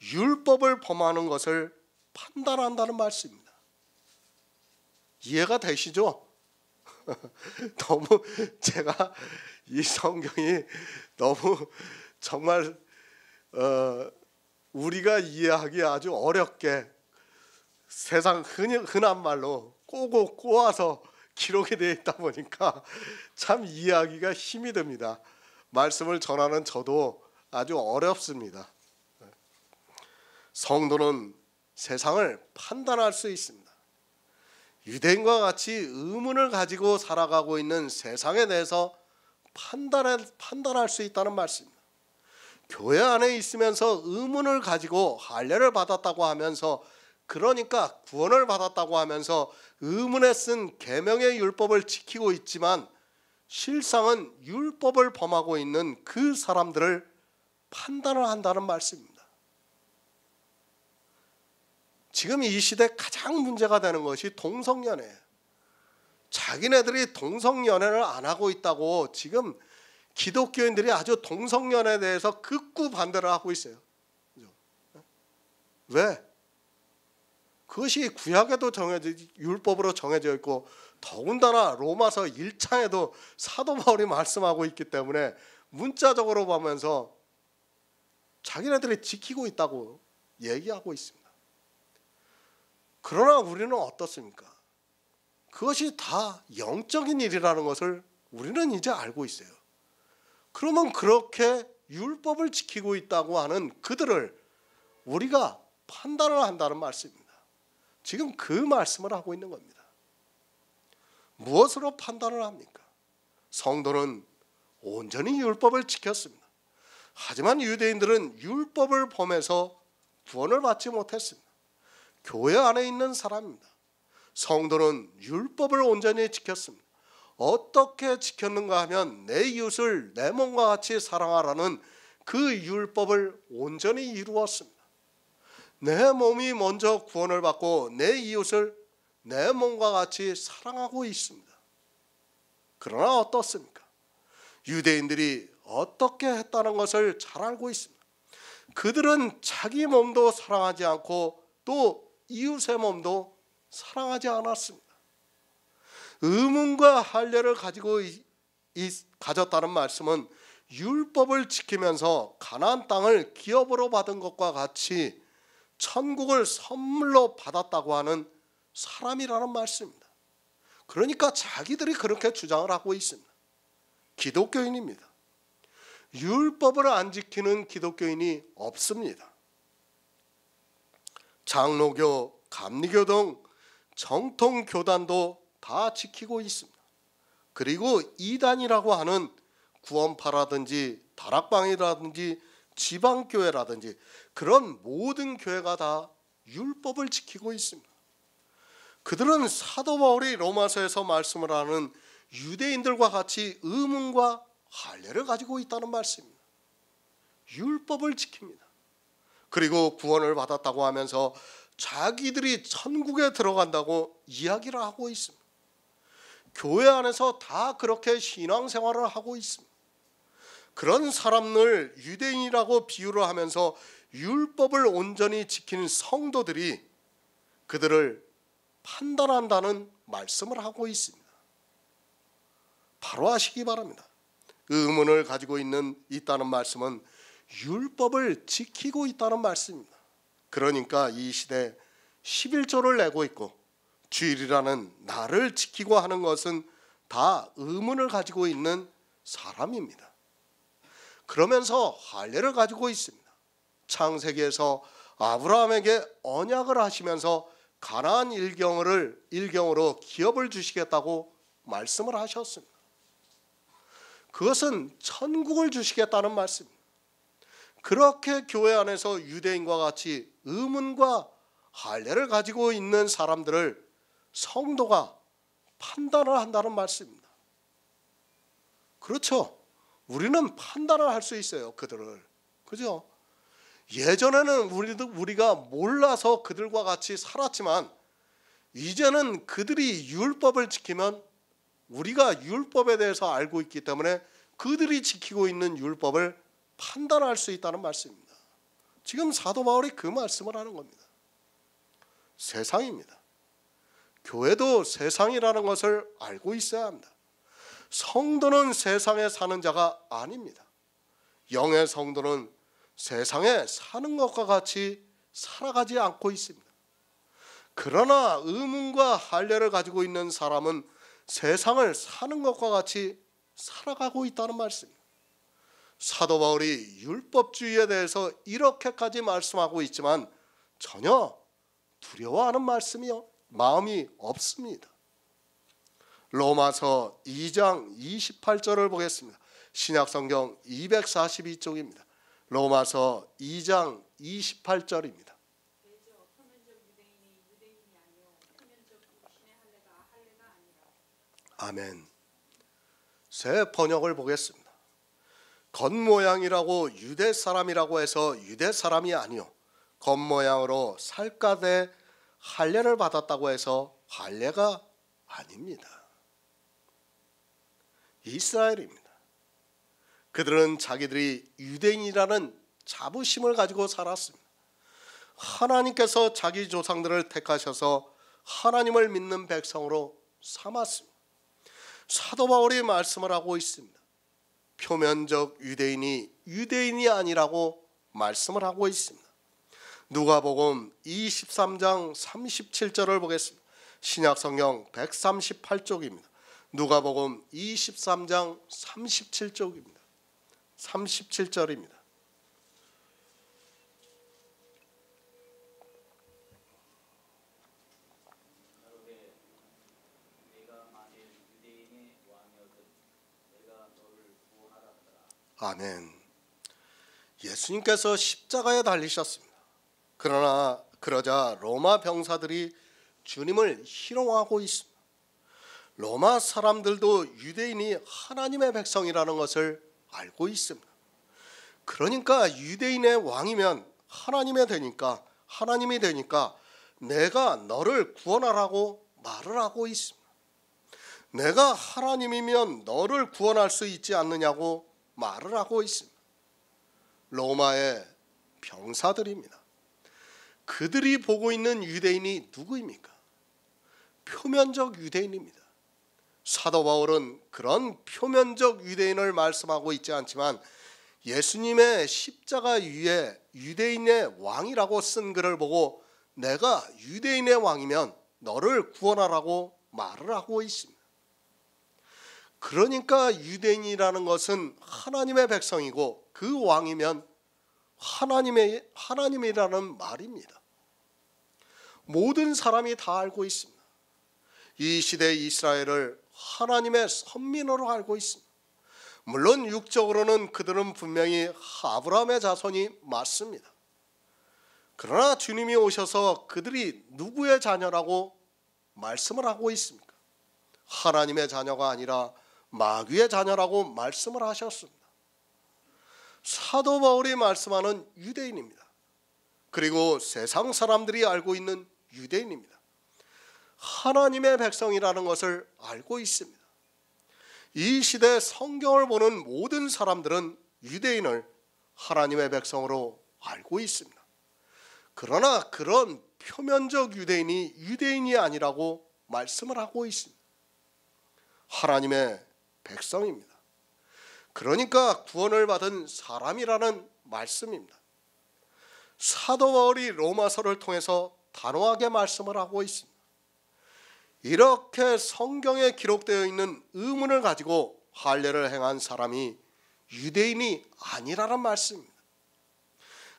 율법을 범하는 것을 판단한다는 말씀입니다. 이해가 되시죠? 너무 제가 이 성경이 너무 정말 우리가 이해하기 아주 어렵게 세상 흔한 말로 꼬고 꼬아서 기록이 되어 있다 보니까 참 이해하기가 힘이 듭니다. 말씀을 전하는 저도 아주 어렵습니다. 성도는 세상을 판단할 수 있습니다. 유대인과 같이 의문을 가지고 살아가고 있는 세상에 대해서 판단할 수 있다는 말씀입니다. 교회 안에 있으면서 의문을 가지고 할례를 받았다고 하면서, 그러니까 구원을 받았다고 하면서 의문에 쓴 계명의 율법을 지키고 있지만 실상은 율법을 범하고 있는 그 사람들을 판단을 한다는 말씀입니다. 지금 이 시대 가장 문제가 되는 것이 동성연애예요. 자기네들이 동성연애를 안 하고 있다고 지금 기독교인들이 아주 동성연애에 대해서 극구 반대를 하고 있어요. 왜? 그것이 구약에도 율법으로 정해져 있고 더군다나 로마서 1장에도 사도 바울이 말씀하고 있기 때문에 문자적으로 보면서 자기네들이 지키고 있다고 얘기하고 있습니다. 그러나 우리는 어떻습니까? 그것이 다 영적인 일이라는 것을 우리는 이제 알고 있어요. 그러면 그렇게 율법을 지키고 있다고 하는 그들을 우리가 판단을 한다는 말씀입니다. 지금 그 말씀을 하고 있는 겁니다. 무엇으로 판단을 합니까? 성도는 온전히 율법을 지켰습니다. 하지만 유대인들은 율법을 범해서 구원을 받지 못했습니다. 교회 안에 있는 사람입니다. 성도는 율법을 온전히 지켰습니다. 어떻게 지켰는가 하면 내 이웃을 내 몸과 같이 사랑하라는 그 율법을 온전히 이루었습니다. 내 몸이 먼저 구원을 받고 내 이웃을 내 몸과 같이 사랑하고 있습니다. 그러나 어떻습니까? 유대인들이 어떻게 했다는 것을 잘 알고 있습니다. 그들은 자기 몸도 사랑하지 않고 또 이웃의 몸도 사랑하지 않았습니다. 의문과 할례를 가지고 가졌다는 말씀은 율법을 지키면서 가나안 땅을 기업으로 받은 것과 같이 천국을 선물로 받았다고 하는 사람이라는 말씀입니다. 그러니까 자기들이 그렇게 주장을 하고 있습니다. 기독교인입니다. 율법을 안 지키는 기독교인이 없습니다. 장로교, 감리교 등 정통 교단도 다 지키고 있습니다. 그리고 이단이라고 하는 구원파라든지 다락방이라든지 지방교회라든지 그런 모든 교회가 다 율법을 지키고 있습니다. 그들은 사도 바울이 로마서에서 말씀을 하는 유대인들과 같이 의문과 할례를 가지고 있다는 말씀입니다. 율법을 지킵니다. 그리고 구원을 받았다고 하면서 자기들이 천국에 들어간다고 이야기를 하고 있습니다. 교회 안에서 다 그렇게 신앙생활을 하고 있습니다. 그런 사람을 유대인이라고 비유를 하면서 율법을 온전히 지키는 성도들이 그들을 판단한다는 말씀을 하고 있습니다. 바로 아시기 바랍니다. 의문을 가지고 있다는 말씀은 율법을 지키고 있다는 말씀입니다. 그러니까 이 시대 11조를 내고 있고 주일이라는 날을 지키고 하는 것은 다 의문을 가지고 있는 사람입니다. 그러면서 할례를 가지고 있습니다. 창세기에서 아브라함에게 언약을 하시면서 가나안 일경으로 기업을 주시겠다고 말씀을 하셨습니다. 그것은 천국을 주시겠다는 말씀입니다. 그렇게 교회 안에서 유대인과 같이 의문과 할례를 가지고 있는 사람들을 성도가 판단을 한다는 말씀입니다. 그렇죠. 우리는 판단을 할 수 있어요. 그들을. 그죠? 예전에는 우리가 몰라서 그들과 같이 살았지만 이제는 그들이 율법을 지키면 우리가 율법에 대해서 알고 있기 때문에 그들이 지키고 있는 율법을 판단할 수 있다는 말씀입니다. 지금 사도 바울이 그 말씀을 하는 겁니다. 세상입니다. 교회도 세상이라는 것을 알고 있어야 합니다. 성도는 세상에 사는 자가 아닙니다. 영의 성도는 세상에 사는 것과 같이 살아가지 않고 있습니다. 그러나 의문과 할례를 가지고 있는 사람은 세상을 사는 것과 같이 살아가고 있다는 말씀입니다. 사도 바울이 율법주의에 대해서 이렇게까지 말씀하고 있지만 전혀 두려워하는 마음이 없습니다. 로마서 2장 28절을 보겠습니다. 신약성경 242쪽입니다. 로마서 2장 28절입니다. 대저 표면적 유대인이 유대인이 아니요 표면적 신의 할례가 아니라. 아멘. 새 번역을 보겠습니다. 겉모양이라고 유대 사람이라고 해서 유대 사람이 아니요 겉모양으로 살까되 할례를 받았다고 해서 할례가 아닙니다. 이스라엘입니다. 그들은 자기들이 유대인이라는 자부심을 가지고 살았습니다. 하나님께서 자기 조상들을 택하셔서 하나님을 믿는 백성으로 삼았습니다. 사도 바울이 말씀을 하고 있습니다. 표면적 유대인이 아니라고 말씀을 하고 있습니다. 누가복음 23장 37절을 보겠습니다. 신약성경 138쪽입니다. 누가복음 23장 37쪽입니다. 37절입니다. 아멘. 예수님께서 십자가에 달리셨습니다. 그러자 로마 병사들이 주님을 희롱하고 있습니다. 로마 사람들도 유대인이 하나님의 백성이라는 것을 알고 있습니다. 그러니까 유대인의 왕이면 하나님이 되니까 내가 너를 구원하라고 말을 하고 있습니다. 내가 하나님이면 너를 구원할 수 있지 않느냐고 말을 하고 있습니다. 로마의 병사들입니다. 그들이 보고 있는 유대인이 누구입니까? 표면적 유대인입니다. 사도 바울은 그런 표면적 유대인을 말씀하고 있지 않지만 예수님의 십자가 위에 유대인의 왕이라고 쓴 글을 보고 내가 유대인의 왕이면 너를 구원하라고 말을 하고 있습니다. 그러니까 유대인이라는 것은 하나님의 백성이고 그 왕이면 하나님이라는 말입니다. 모든 사람이 다 알고 있습니다. 이 시대 이스라엘을 하나님의 선민으로 알고 있습니다. 물론 육적으로는 그들은 분명히 아브라함의 자손이 맞습니다. 그러나 주님이 오셔서 그들이 누구의 자녀라고 말씀을 하고 있습니까? 하나님의 자녀가 아니라 마귀의 자녀라고 말씀을 하셨습니다. 사도 바울이 말씀하는 유대인입니다. 그리고 세상 사람들이 알고 있는 유대인입니다. 하나님의 백성이라는 것을 알고 있습니다. 이 시대 성경을 보는 모든 사람들은 유대인을 하나님의 백성으로 알고 있습니다. 그러나 그런 표면적 유대인이 아니라고 말씀을 하고 있습니다. 하나님의 백성입니다. 그러니까 구원을 받은 사람이라는 말씀입니다. 사도 바울이 로마서를 통해서 단호하게 말씀을 하고 있습니다. 이렇게 성경에 기록되어 있는 의문을 가지고 할례를 행한 사람이 유대인이 아니라는 말씀입니다.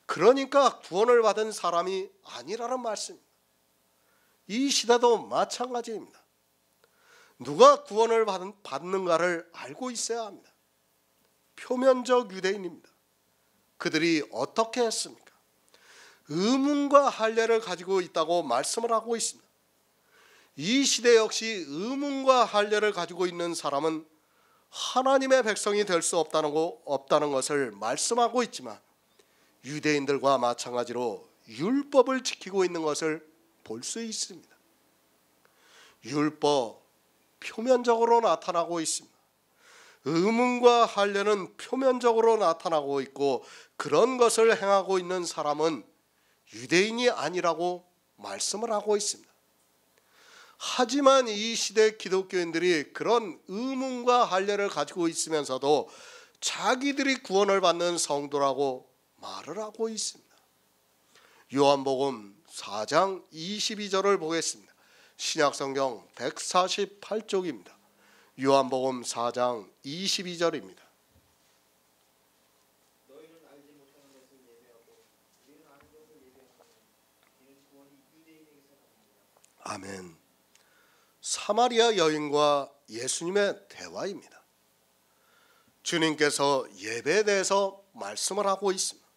그러니까 구원을 받은 사람이 아니라는 말씀입니다. 이 시대도 마찬가지입니다. 누가 구원을 받는가를 알고 있어야 합니다. 표면적 유대인입니다. 그들이 어떻게 했습니까? 의문과 할례를 가지고 있다고 말씀을 하고 있습니다. 이 시대 역시 의문과 할례를 가지고 있는 사람은 하나님의 백성이 될 수 없다는 것을 말씀하고 있지만 유대인들과 마찬가지로 율법을 지키고 있는 것을 볼 수 있습니다. 율법 표면적으로 나타나고 있습니다. 의문과 할례는 표면적으로 나타나고 있고 그런 것을 행하고 있는 사람은 유대인이 아니라고 말씀을 하고 있습니다. 하지만 이 시대 기독교인들이 그런 의문과 할례를 가지고 있으면서도 자기들이 구원을 받는 성도라고 말을 하고 있습니다. 요한복음 4장 22절을 보겠습니다. 신약성경 148쪽입니다. 요한복음 4장 22절입니다. 너희는 알지 못하는 것을 예배하고 우리는 아는 것을 예배하노니 이는 구원이 유대인에게서 나옵니다. 아멘. 사마리아 여인과 예수님의 대화입니다. 주님께서 예배에 대해서 말씀을 하고 있습니다.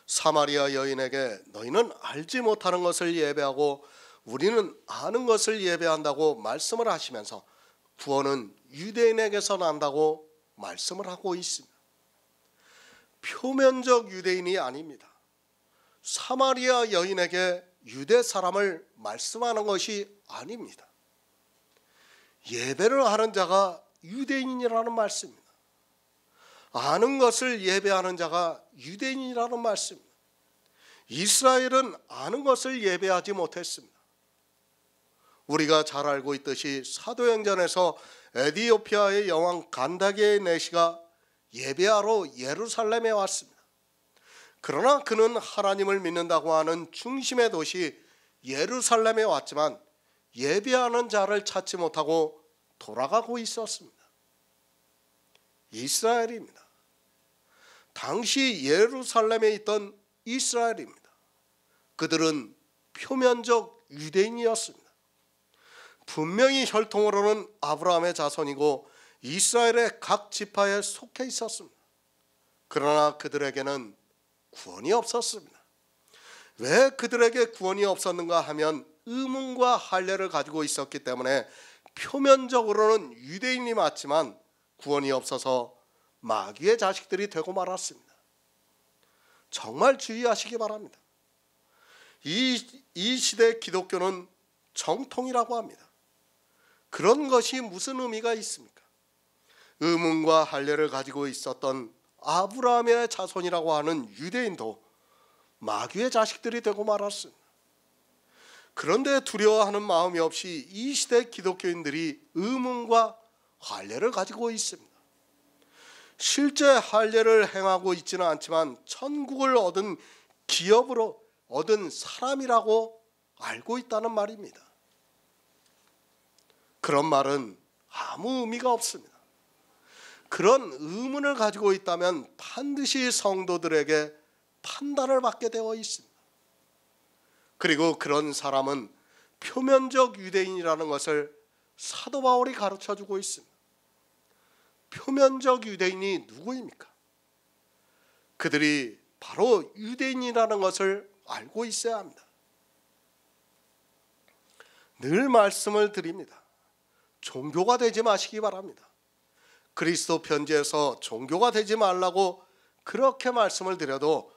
사마리아 여인에게 너희는 알지 못하는 것을 예배하고 우리는 아는 것을 예배한다고 말씀을 하시면서 구원은 유대인에게서 난다고 말씀을 하고 있습니다. 표면적 유대인이 아닙니다. 사마리아 여인에게 유대 사람을 말씀하는 것이 아닙니다. 예배를 하는 자가 유대인이라는 말씀입니다. 아는 것을 예배하는 자가 유대인이라는 말씀입니다. 이스라엘은 아는 것을 예배하지 못했습니다. 우리가 잘 알고 있듯이 사도행전에서 에티오피아의 여왕 간다게의 내시가 예배하러 예루살렘에 왔습니다. 그러나 그는 하나님을 믿는다고 하는 중심의 도시 예루살렘에 왔지만 예배하는 자를 찾지 못하고 돌아가고 있었습니다. 이스라엘입니다. 당시 예루살렘에 있던 이스라엘입니다. 그들은 표면적 유대인이었습니다. 분명히 혈통으로는 아브라함의 자손이고 이스라엘의 각 지파에 속해 있었습니다. 그러나 그들에게는 구원이 없었습니다. 왜 그들에게 구원이 없었는가 하면 의문과 할례를 가지고 있었기 때문에 표면적으로는 유대인이 맞지만 구원이 없어서 마귀의 자식들이 되고 말았습니다. 정말 주의하시기 바랍니다. 이 시대 기독교는 정통이라고 합니다. 그런 것이 무슨 의미가 있습니까? 의문과 할례를 가지고 있었던 아브라함의 자손이라고 하는 유대인도 마귀의 자식들이 되고 말았습니다. 그런데 두려워하는 마음이 없이 이 시대 기독교인들이 의문과 할례를 가지고 있습니다. 실제 할례를 행하고 있지는 않지만 천국을 얻은 기업으로 얻은 사람이라고 알고 있다는 말입니다. 그런 말은 아무 의미가 없습니다. 그런 의문을 가지고 있다면 반드시 성도들에게 판단을 받게 되어 있습니다. 그리고 그런 사람은 표면적 유대인이라는 것을 사도 바울이 가르쳐주고 있습니다. 표면적 유대인이 누구입니까? 그들이 바로 유대인이라는 것을 알고 있어야 합니다. 늘 말씀을 드립니다. 종교가 되지 마시기 바랍니다. 그리스도 편지에서 종교가 되지 말라고 그렇게 말씀을 드려도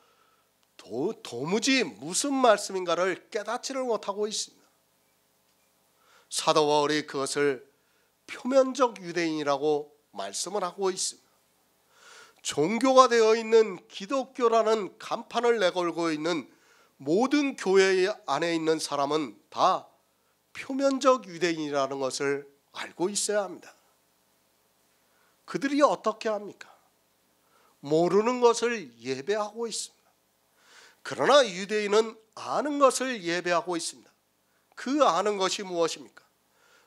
도무지 무슨 말씀인가를 깨닫지를 못하고 있습니다. 사도 바울이 그것을 표면적 유대인이라고 말씀을 하고 있습니다. 종교가 되어 있는 기독교라는 간판을 내걸고 있는 모든 교회 안에 있는 사람은 다 표면적 유대인이라는 것을 알고 있어야 합니다. 그들이 어떻게 합니까? 모르는 것을 예배하고 있습니다. 그러나 유대인은 아는 것을 예배하고 있습니다. 그 아는 것이 무엇입니까?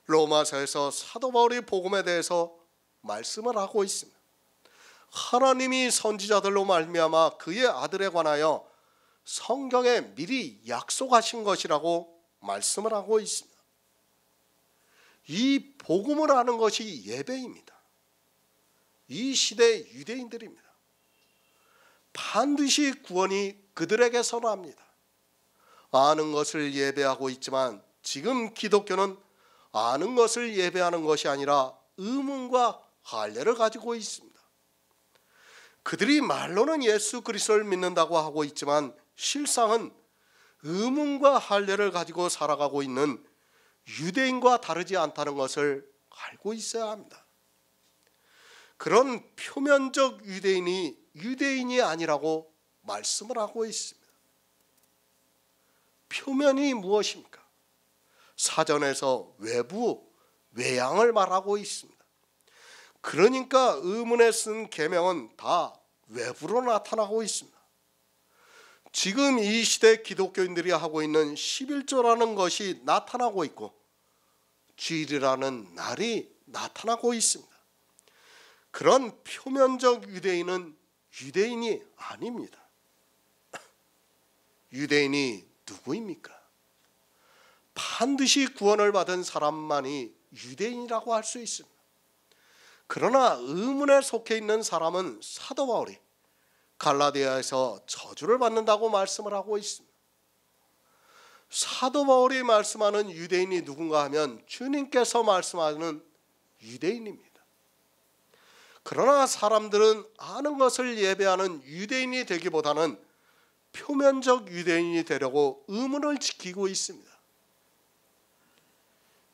로마서에서 사도 바울이 복음에 대해서 말씀을 하고 있습니다. 하나님이 선지자들로 말미암아 그의 아들에 관하여 성경에 미리 약속하신 것이라고 말씀을 하고 있습니다. 이 복음을 아는 것이 예배입니다. 이 시대의 유대인들입니다. 반드시 구원이 그들에게 선합니다. 아는 것을 예배하고 있지만 지금 기독교는 아는 것을 예배하는 것이 아니라 의문과 할례를 가지고 있습니다. 그들이 말로는 예수 그리스도를 믿는다고 하고 있지만 실상은 의문과 할례를 가지고 살아가고 있는 유대인과 다르지 않다는 것을 알고 있어야 합니다. 그런 표면적 유대인이 유대인이 아니라고 말씀을 하고 있습니다. 표면이 무엇입니까? 사전에서 외부, 외양을 말하고 있습니다. 그러니까 의문에 쓴 계명은 다 외부로 나타나고 있습니다. 지금 이 시대 기독교인들이 하고 있는 11조라는 것이 나타나고 있고 주일이라는 날이 나타나고 있습니다. 그런 표면적 유대인은 유대인이 아닙니다. 유대인이 누구입니까? 반드시 구원을 받은 사람만이 유대인이라고 할 수 있습니다. 그러나 의문에 속해 있는 사람은 사도 바울이 갈라디아에서 저주를 받는다고 말씀을 하고 있습니다. 사도 바울이 말씀하는 유대인이 누군가 하면 주님께서 말씀하는 유대인입니다. 그러나 사람들은 아는 것을 예배하는 유대인이 되기보다는 표면적 유대인이 되려고 의문을 지키고 있습니다.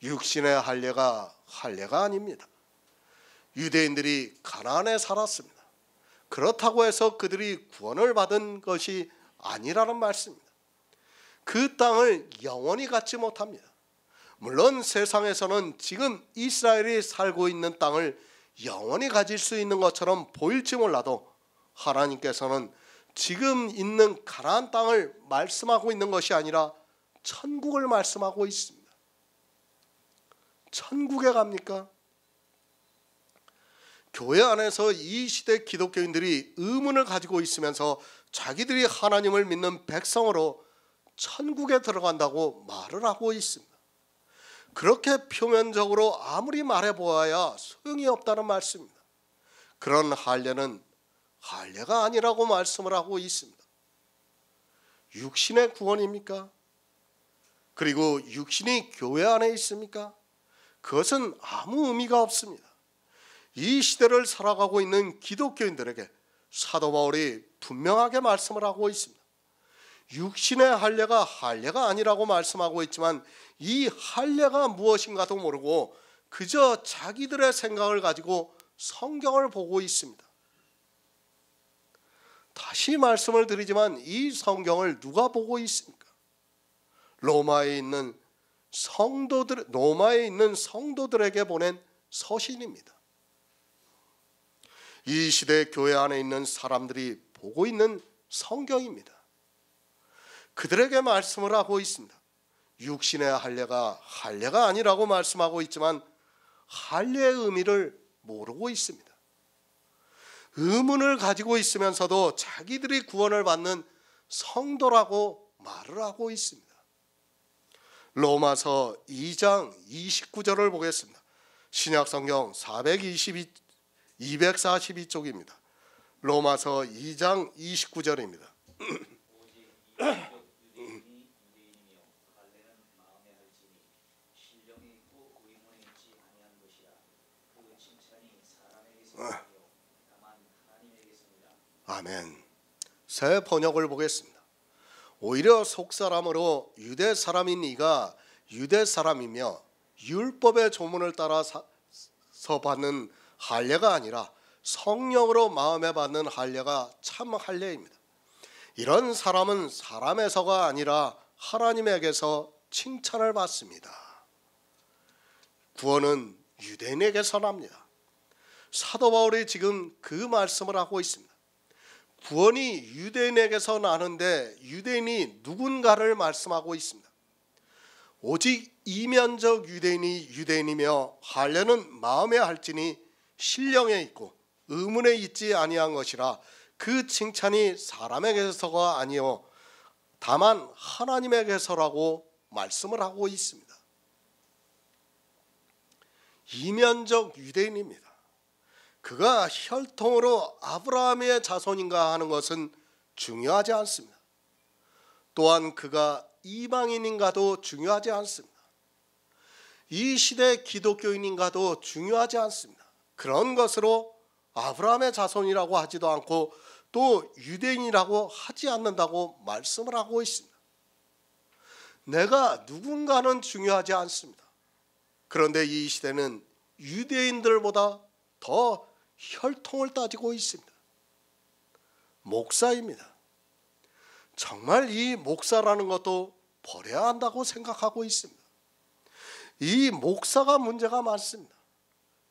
육신의 할례가 아닙니다. 유대인들이 가나안에 살았습니다. 그렇다고 해서 그들이 구원을 받은 것이 아니라는 말씀입니다. 그 땅을 영원히 갖지 못합니다. 물론 세상에서는 지금 이스라엘이 살고 있는 땅을 영원히 가질 수 있는 것처럼 보일지 몰라도 하나님께서는 지금 있는 가나안 땅을 말씀하고 있는 것이 아니라 천국을 말씀하고 있습니다. 천국에 갑니까? 교회 안에서 이 시대 기독교인들이 의문을 가지고 있으면서 자기들이 하나님을 믿는 백성으로 천국에 들어간다고 말을 하고 있습니다. 그렇게 표면적으로 아무리 말해보아야 소용이 없다는 말씀입니다. 그런 할례는 할례가 아니라고 말씀을 하고 있습니다. 육신의 구원입니까? 그리고 육신이 교회 안에 있습니까? 그것은 아무 의미가 없습니다. 이 시대를 살아가고 있는 기독교인들에게 사도 바울이 분명하게 말씀을 하고 있습니다. 육신의 할례가 아니라고 말씀하고 있지만 이 할례가 무엇인가도 모르고 그저 자기들의 생각을 가지고 성경을 보고 있습니다. 다시 말씀을 드리지만 이 성경을 누가 보고 있습니까? 로마에 있는 성도들에게 보낸 서신입니다. 이 시대 교회 안에 있는 사람들이 보고 있는 성경입니다. 그들에게 말씀을 하고 있습니다. 육신의 할례가 아니라고 말씀하고 있지만 할례의 의미를 모르고 있습니다. 의문을 가지고 있으면서도 자기들이 구원을 받는 성도라고 말을 하고 있습니다. 로마서 2장 29절을 보겠습니다. 신약성경 242쪽입니다. 로마서 2장 29절입니다. 오직 이적 유대인이 유대인이며 할례는 마음에 할지니 신령에 있고 의문에 있지 아니한 것이라. 그 칭찬이 사람에게서 아니요 다만 하나님에게서니라. 아멘. 새 번역을 보겠습니다. 오히려 속사람으로 유대 사람인 이가 유대 사람이며 율법의 조문을 따라서 받는 할례가 아니라 성령으로 마음에 받는 할례가 참 할례입니다. 이런 사람은 사람에서가 아니라 하나님에게서 칭찬을 받습니다. 구원은 유대인에게서 납니다. 사도 바울이 지금 그 말씀을 하고 있습니다. 구원이 유대인에게서 나는데 유대인이 누군가를 말씀하고 있습니다. 오직 이면적 유대인이 유대인이며 할례는 마음에 할지니 신령에 있고 의문에 있지 아니한 것이라. 그 칭찬이 사람에게서가 아니요 다만 하나님에게서라고 말씀을 하고 있습니다. 이면적 유대인입니다. 그가 혈통으로 아브라함의 자손인가 하는 것은 중요하지 않습니다. 또한 그가 이방인인가도 중요하지 않습니다. 이 시대 기독교인인가도 중요하지 않습니다. 그런 것으로 아브라함의 자손이라고 하지도 않고 또 유대인이라고 하지 않는다고 말씀을 하고 있습니다. 내가 누군가는 중요하지 않습니다. 그런데 이 시대는 유대인들보다 더 혈통을 따지고 있습니다. 목사입니다. 정말 이 목사라는 것도 버려야 한다고 생각하고 있습니다. 이 목사가 문제가 많습니다.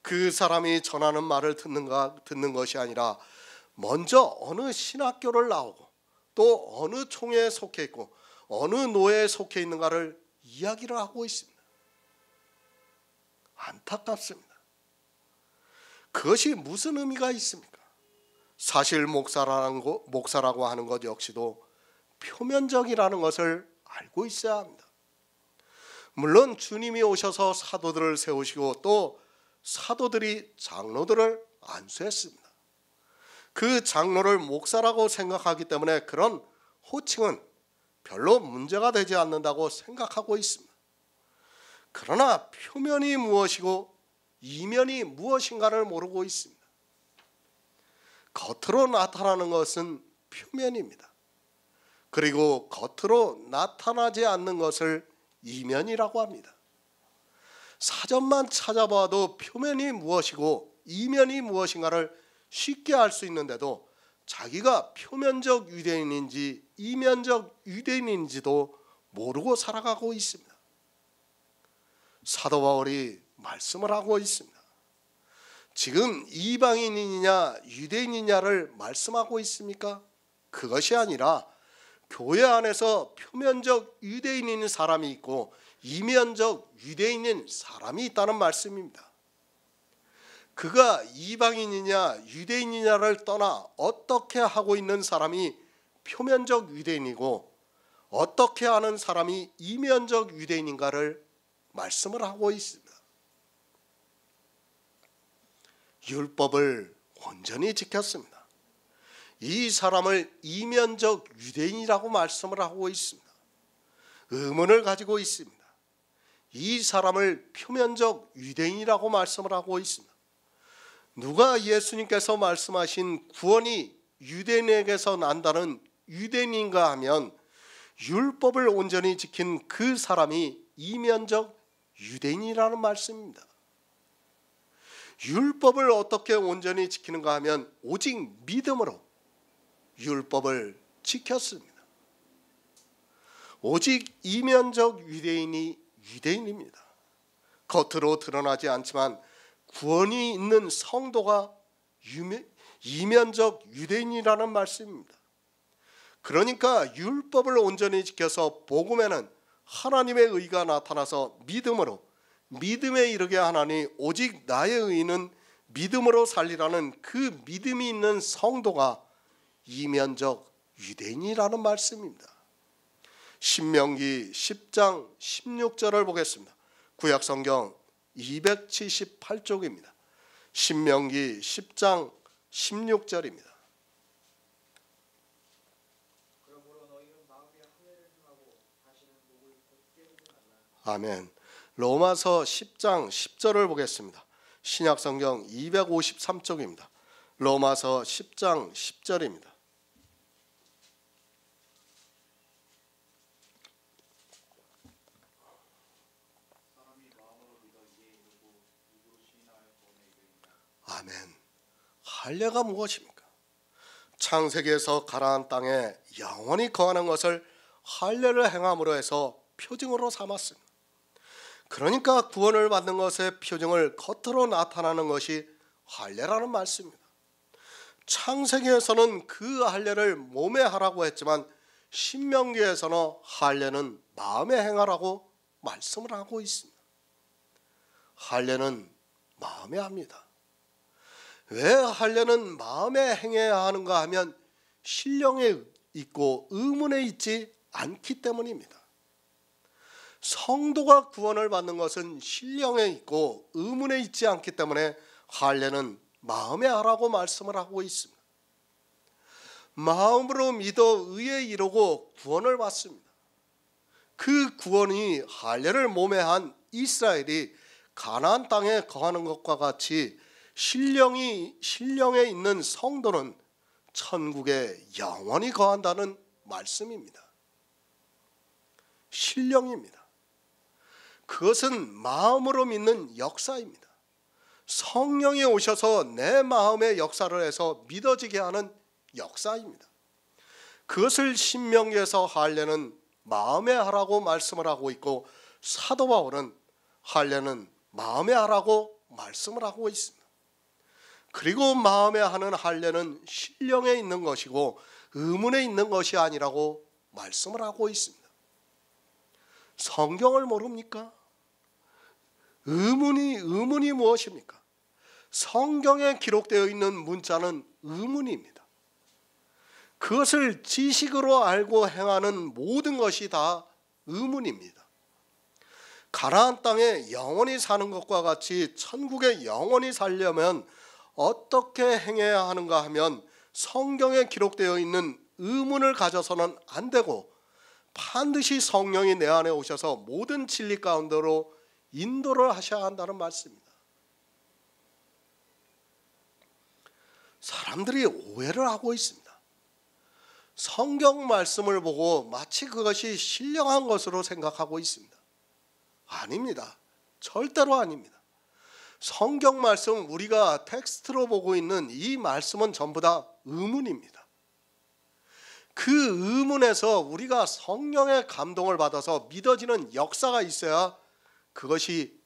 그 사람이 전하는 말을 듣는 것이 아니라 먼저 어느 신학교를 나오고 또 어느 총회에 속해 있고 어느 노예에 속해 있는가를 이야기를 하고 있습니다. 안타깝습니다. 그것이 무슨 의미가 있습니까? 사실 목사라고 하는 것 역시도 표면적이라는 것을 알고 있어야 합니다. 물론 주님이 오셔서 사도들을 세우시고 또 사도들이 장로들을 안수했습니다. 그 장로를 목사라고 생각하기 때문에 그런 호칭은 별로 문제가 되지 않는다고 생각하고 있습니다. 그러나 표면이 무엇이고 이면이 무엇인가를 모르고 있습니다. 겉으로 나타나는 것은 표면입니다. 그리고 겉으로 나타나지 않는 것을 이면이라고 합니다. 사전만 찾아봐도 표면이 무엇이고 이면이 무엇인가를 쉽게 알 수 있는데도 자기가 표면적 유대인인지 이면적 유대인인지도 모르고 살아가고 있습니다. 사도 바울이 말씀을 하고 있습니다. 지금 이방인이냐 유대인이냐를 말씀하고 있습니까? 그것이 아니라 교회 안에서 표면적 유대인인 사람이 있고 이면적 유대인인 사람이 있다는 말씀입니다. 그가 이방인이냐 유대인이냐를 떠나 어떻게 하고 있는 사람이 표면적 유대인이고 어떻게 하는 사람이 이면적 유대인인가를 말씀을 하고 있습니다. 율법을 온전히 지켰습니다. 이 사람을 이면적 유대인이라고 말씀을 하고 있습니다. 의문을 가지고 있습니다. 이 사람을 표면적 유대인이라고 말씀을 하고 있습니다. 누가 예수님께서 말씀하신 구원이 유대인에게서 난다는 유대인인가 하면 율법을 온전히 지킨 그 사람이 이면적 유대인이라는 말씀입니다. 율법을 어떻게 온전히 지키는가 하면 오직 믿음으로 율법을 지켰습니다. 오직 이면적 유대인이 유대인입니다. 겉으로 드러나지 않지만 구원이 있는 성도가 이면적 유대인이라는 말씀입니다. 그러니까 율법을 온전히 지켜서 복음에는 하나님의 의가 나타나서 믿음에 이르게 하나니 오직 나의 의는 믿음으로 살리라는 그 믿음이 있는 성도가 이면적 유대인이라는 말씀입니다. 신명기 10장 16절을 보겠습니다. 구약성경 278쪽입니다. 신명기 10장 16절입니다. 그러므로 너희는 마음에 항해를 행하고 다시는 목을 곧게 하지 말라. 아멘. 로마서 10장 10절을 보겠습니다. 신약성경 253쪽입니다. 로마서 10장 10절입니다. 아멘. 할례가 무엇입니까? 창세기에서 가나안 땅에 영원히 거하는 것을 할례를 행함으로 해서 표징으로 삼았습니다. 그러니까 구원을 받는 것의 표징을 겉으로 나타나는 것이 할례라는 말씀입니다. 창세기에서는 그 할례를 몸에 하라고 했지만 신명기에서는 할례는 마음에 행하라고 말씀을 하고 있습니다. 할례는 마음에 합니다. 왜 할례는 마음에 행해야 하는가 하면 신령에 있고 의문에 있지 않기 때문입니다. 성도가 구원을 받는 것은 신령에 있고 의문에 있지 않기 때문에 할례는 마음에 하라고 말씀을 하고 있습니다. 마음으로 믿어 의에 이르고 구원을 받습니다. 그 구원이 할례를 몸에 한 이스라엘이 가나안 땅에 거하는 것과 같이 신령에 있는 성도는 천국에 영원히 거한다는 말씀입니다. 신령입니다. 그것은 마음으로 믿는 역사입니다. 성령이 오셔서 내 마음에 역사를 해서 믿어지게 하는 역사입니다. 그것을 신명기에서 할례는 마음에 하라고 말씀을 하고 있고 사도 바울은 할례는 마음에 하라고 말씀을 하고 있습니다. 그리고 마음에 하는 할례는 신령에 있는 것이고 의문에 있는 것이 아니라고 말씀을 하고 있습니다. 성경을 모릅니까? 의문이 무엇입니까? 성경에 기록되어 있는 문자는 의문입니다. 그것을 지식으로 알고 행하는 모든 것이 다 의문입니다. 가나안 땅에 영원히 사는 것과 같이 천국에 영원히 살려면 어떻게 행해야 하는가 하면 성경에 기록되어 있는 의문을 가져서는 안 되고 반드시 성령이 내 안에 오셔서 모든 진리 가운데로 인도를 하셔야 한다는 말씀입니다. 사람들이 오해를 하고 있습니다. 성경 말씀을 보고 마치 그것이 신령한 것으로 생각하고 있습니다. 아닙니다. 절대로 아닙니다. 성경 말씀, 우리가 텍스트로 보고 있는 이 말씀은 전부 다 의문입니다. 그 의문에서 우리가 성령의 감동을 받아서 믿어지는 역사가 있어야 그것이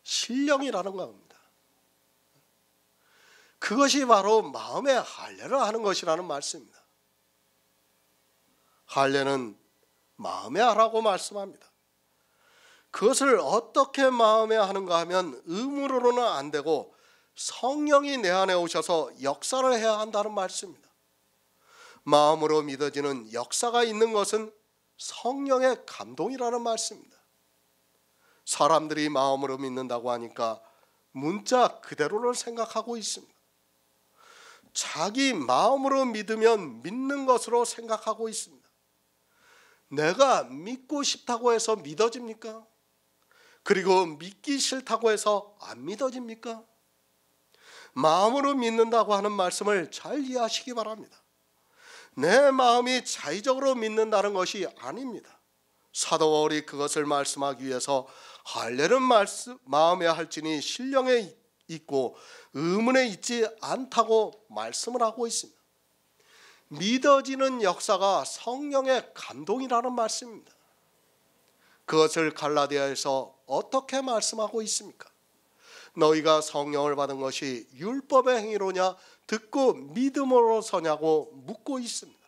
신령이라는 겁니다. 그것이 바로 마음의 할례를 하는 것이라는 말씀입니다. 할례는 마음에 하라고 말씀합니다. 그것을 어떻게 마음에 하는가 하면 의문으로는 안 되고 성령이 내 안에 오셔서 역사를 해야 한다는 말씀입니다. 마음으로 믿어지는 역사가 있는 것은 성령의 감동이라는 말씀입니다. 사람들이 마음으로 믿는다고 하니까 문자 그대로를 생각하고 있습니다. 자기 마음으로 믿으면 믿는 것으로 생각하고 있습니다. 내가 믿고 싶다고 해서 믿어집니까? 그리고 믿기 싫다고 해서 안 믿어집니까? 마음으로 믿는다고 하는 말씀을 잘 이해하시기 바랍니다. 내 마음이 자의적으로 믿는다는 것이 아닙니다. 사도 바울이 그것을 말씀하기 위해서 할례는 마음에 할지니 신령에 있고 의문에 있지 않다고 말씀을 하고 있습니다. 믿어지는 역사가 성령의 감동이라는 말씀입니다. 그것을 갈라디아에서 어떻게 말씀하고 있습니까? 너희가 성령을 받은 것이 율법의 행위로냐 듣고 믿음으로서냐고 묻고 있습니다.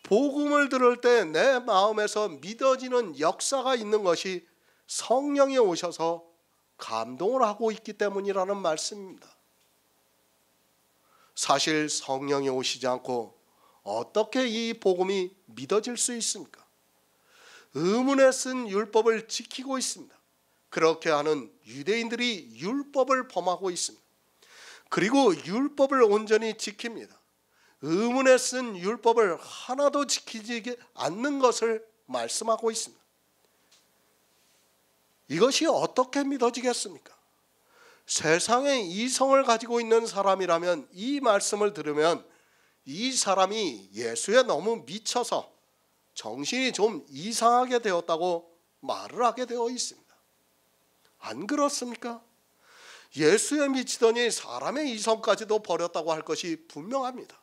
복음을 들을 때 내 마음에서 믿어지는 역사가 있는 것이 성령이 오셔서 감동을 하고 있기 때문이라는 말씀입니다. 사실 성령이 오시지 않고 어떻게 이 복음이 믿어질 수 있습니까? 의문에 쓴 율법을 지키고 있습니다. 그렇게 하는 유대인들이 율법을 범하고 있습니다. 그리고 율법을 온전히 지킵니다. 의문에 쓴 율법을 하나도 지키지 않는 것을 말씀하고 있습니다. 이것이 어떻게 믿어지겠습니까? 세상에 이성을 가지고 있는 사람이라면 이 말씀을 들으면 이 사람이 예수에 너무 미쳐서 정신이 좀 이상하게 되었다고 말을 하게 되어 있습니다. 안 그렇습니까? 예수에 미치더니 사람의 이성까지도 버렸다고 할 것이 분명합니다.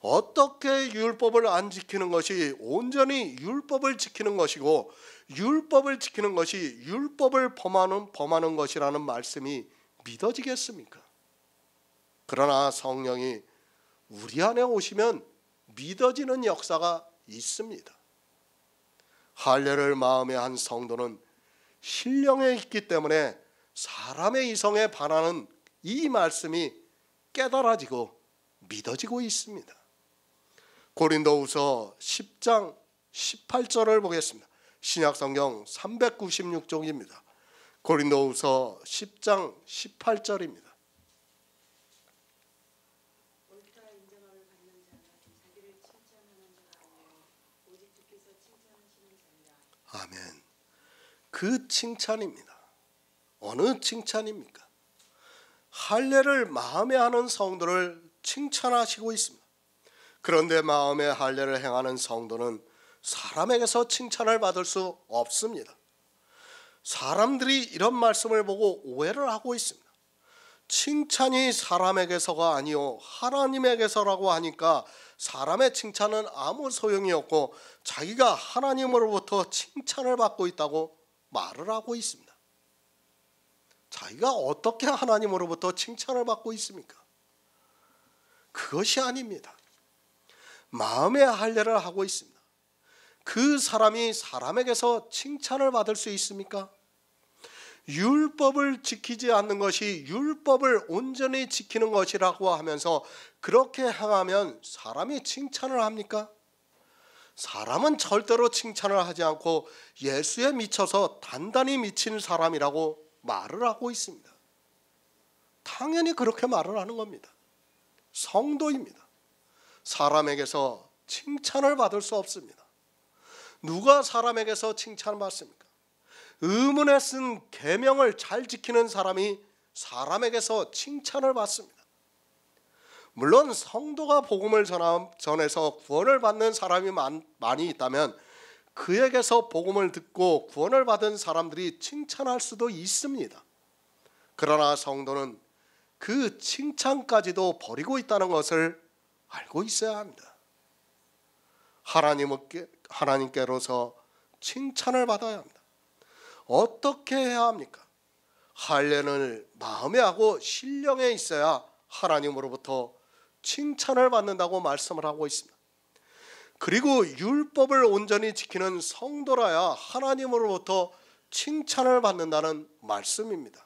어떻게 율법을 안 지키는 것이 온전히 율법을 지키는 것이고 율법을 지키는 것이 율법을 범하는 것이라는 말씀이 믿어지겠습니까? 그러나 성령이 우리 안에 오시면 믿어지는 역사가 있습니다. 할례를 마음에 한 성도는 신령에 있기 때문에 사람의 이성에 반하는 이 말씀이 깨달아지고 믿어지고 있습니다. 고린도후서 10장 18절을 보겠습니다. 신약성경 396쪽입니다. 고린도후서 10장 18절입니다. 옳다 인정함을 받는 자는 자기를 칭찬하는 자가 아니요 오직 주께서 칭찬하시는 자니라. 아멘. 그 칭찬입니다. 어느 칭찬입니까? 할례를 마음에 하는 성도를 칭찬하시고 있습니다. 그런데 마음에 할례를 행하는 성도는 사람에게서 칭찬을 받을 수 없습니다. 사람들이 이런 말씀을 보고 오해를 하고 있습니다. 칭찬이 사람에게서가 아니요 하나님에게서라고 하니까 사람의 칭찬은 아무 소용이 없고 자기가 하나님으로부터 칭찬을 받고 있다고 말을 하고 있습니다. 자기가 어떻게 하나님으로부터 칭찬을 받고 있습니까? 그것이 아닙니다. 마음의 할례를 하고 있습니다. 그 사람이 사람에게서 칭찬을 받을 수 있습니까? 율법을 지키지 않는 것이 율법을 온전히 지키는 것이라고 하면서 그렇게 행하면 사람이 칭찬을 합니까? 사람은 절대로 칭찬을 하지 않고 예수에 미쳐서 단단히 미친 사람이라고 말을 하고 있습니다. 당연히 그렇게 말을 하는 겁니다. 성도입니다. 사람에게서 칭찬을 받을 수 없습니다. 누가 사람에게서 칭찬을 받습니까? 의문에 쓴 계명을 잘 지키는 사람이 사람에게서 칭찬을 받습니다. 물론 성도가 복음을 전해서 구원을 받는 사람이 많이 있다면 그에게서 복음을 듣고 구원을 받은 사람들이 칭찬할 수도 있습니다. 그러나 성도는 그 칭찬까지도 버리고 있다는 것을 알고 있어야 합니다. 하나님께로서 칭찬을 받아야 합니다. 어떻게 해야 합니까? 할례를 마음에 하고 신령에 있어야 하나님으로부터 칭찬을 받는다고 말씀을 하고 있습니다. 그리고 율법을 온전히 지키는 성도라야 하나님으로부터 칭찬을 받는다는 말씀입니다.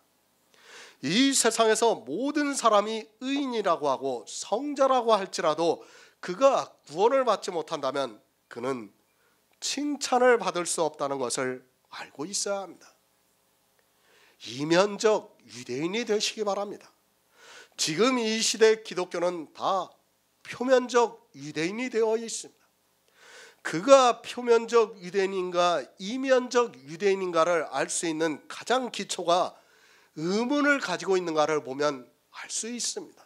이 세상에서 모든 사람이 의인이라고 하고 성자라고 할지라도 그가 구원을 받지 못한다면 그는 칭찬을 받을 수 없다는 것을 알고 있어야 합니다. 이면적 유대인이 되시기 바랍니다. 지금 이 시대 기독교는 다 표면적 유대인이 되어 있습니다. 그가 표면적 유대인인가 이면적 유대인인가를 알 수 있는 가장 기초가 의문을 가지고 있는가를 보면 알 수 있습니다.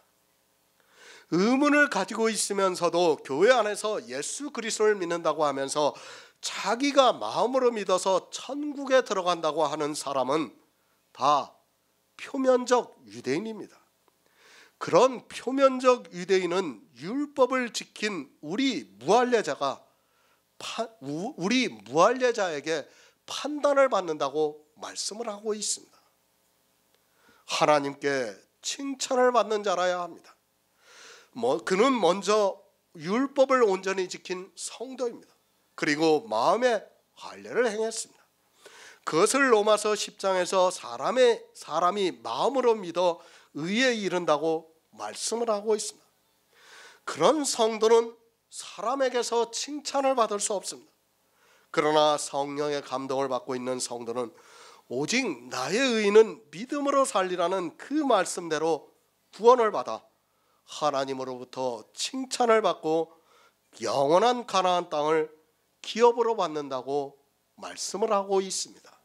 의문을 가지고 있으면서도 교회 안에서 예수 그리스도를 믿는다고 하면서 자기가 마음으로 믿어서 천국에 들어간다고 하는 사람은 다 표면적 유대인입니다. 그런 표면적 유대인은 율법을 지킨 우리 무할례자에게 판단을 받는다고 말씀을 하고 있습니다. 하나님께 칭찬을 받는 자라야 합니다. 그는 먼저 율법을 온전히 지킨 성도입니다. 그리고 마음의 할례를 행했습니다. 그것을 로마서 10장에서 사람이 마음으로 믿어 의에 이른다고 말씀을 하고 있습니다. 그런 성도는 사람에게서 칭찬을 받을 수 없습니다. 그러나 성령의 감동을 받고 있는 성도는 오직 나의 의는 믿음으로 살리라는 그 말씀대로 구원을 받아 하나님으로부터 칭찬을 받고 영원한 가나안 땅을 기업으로 받는다고 말씀을 하고 있습니다.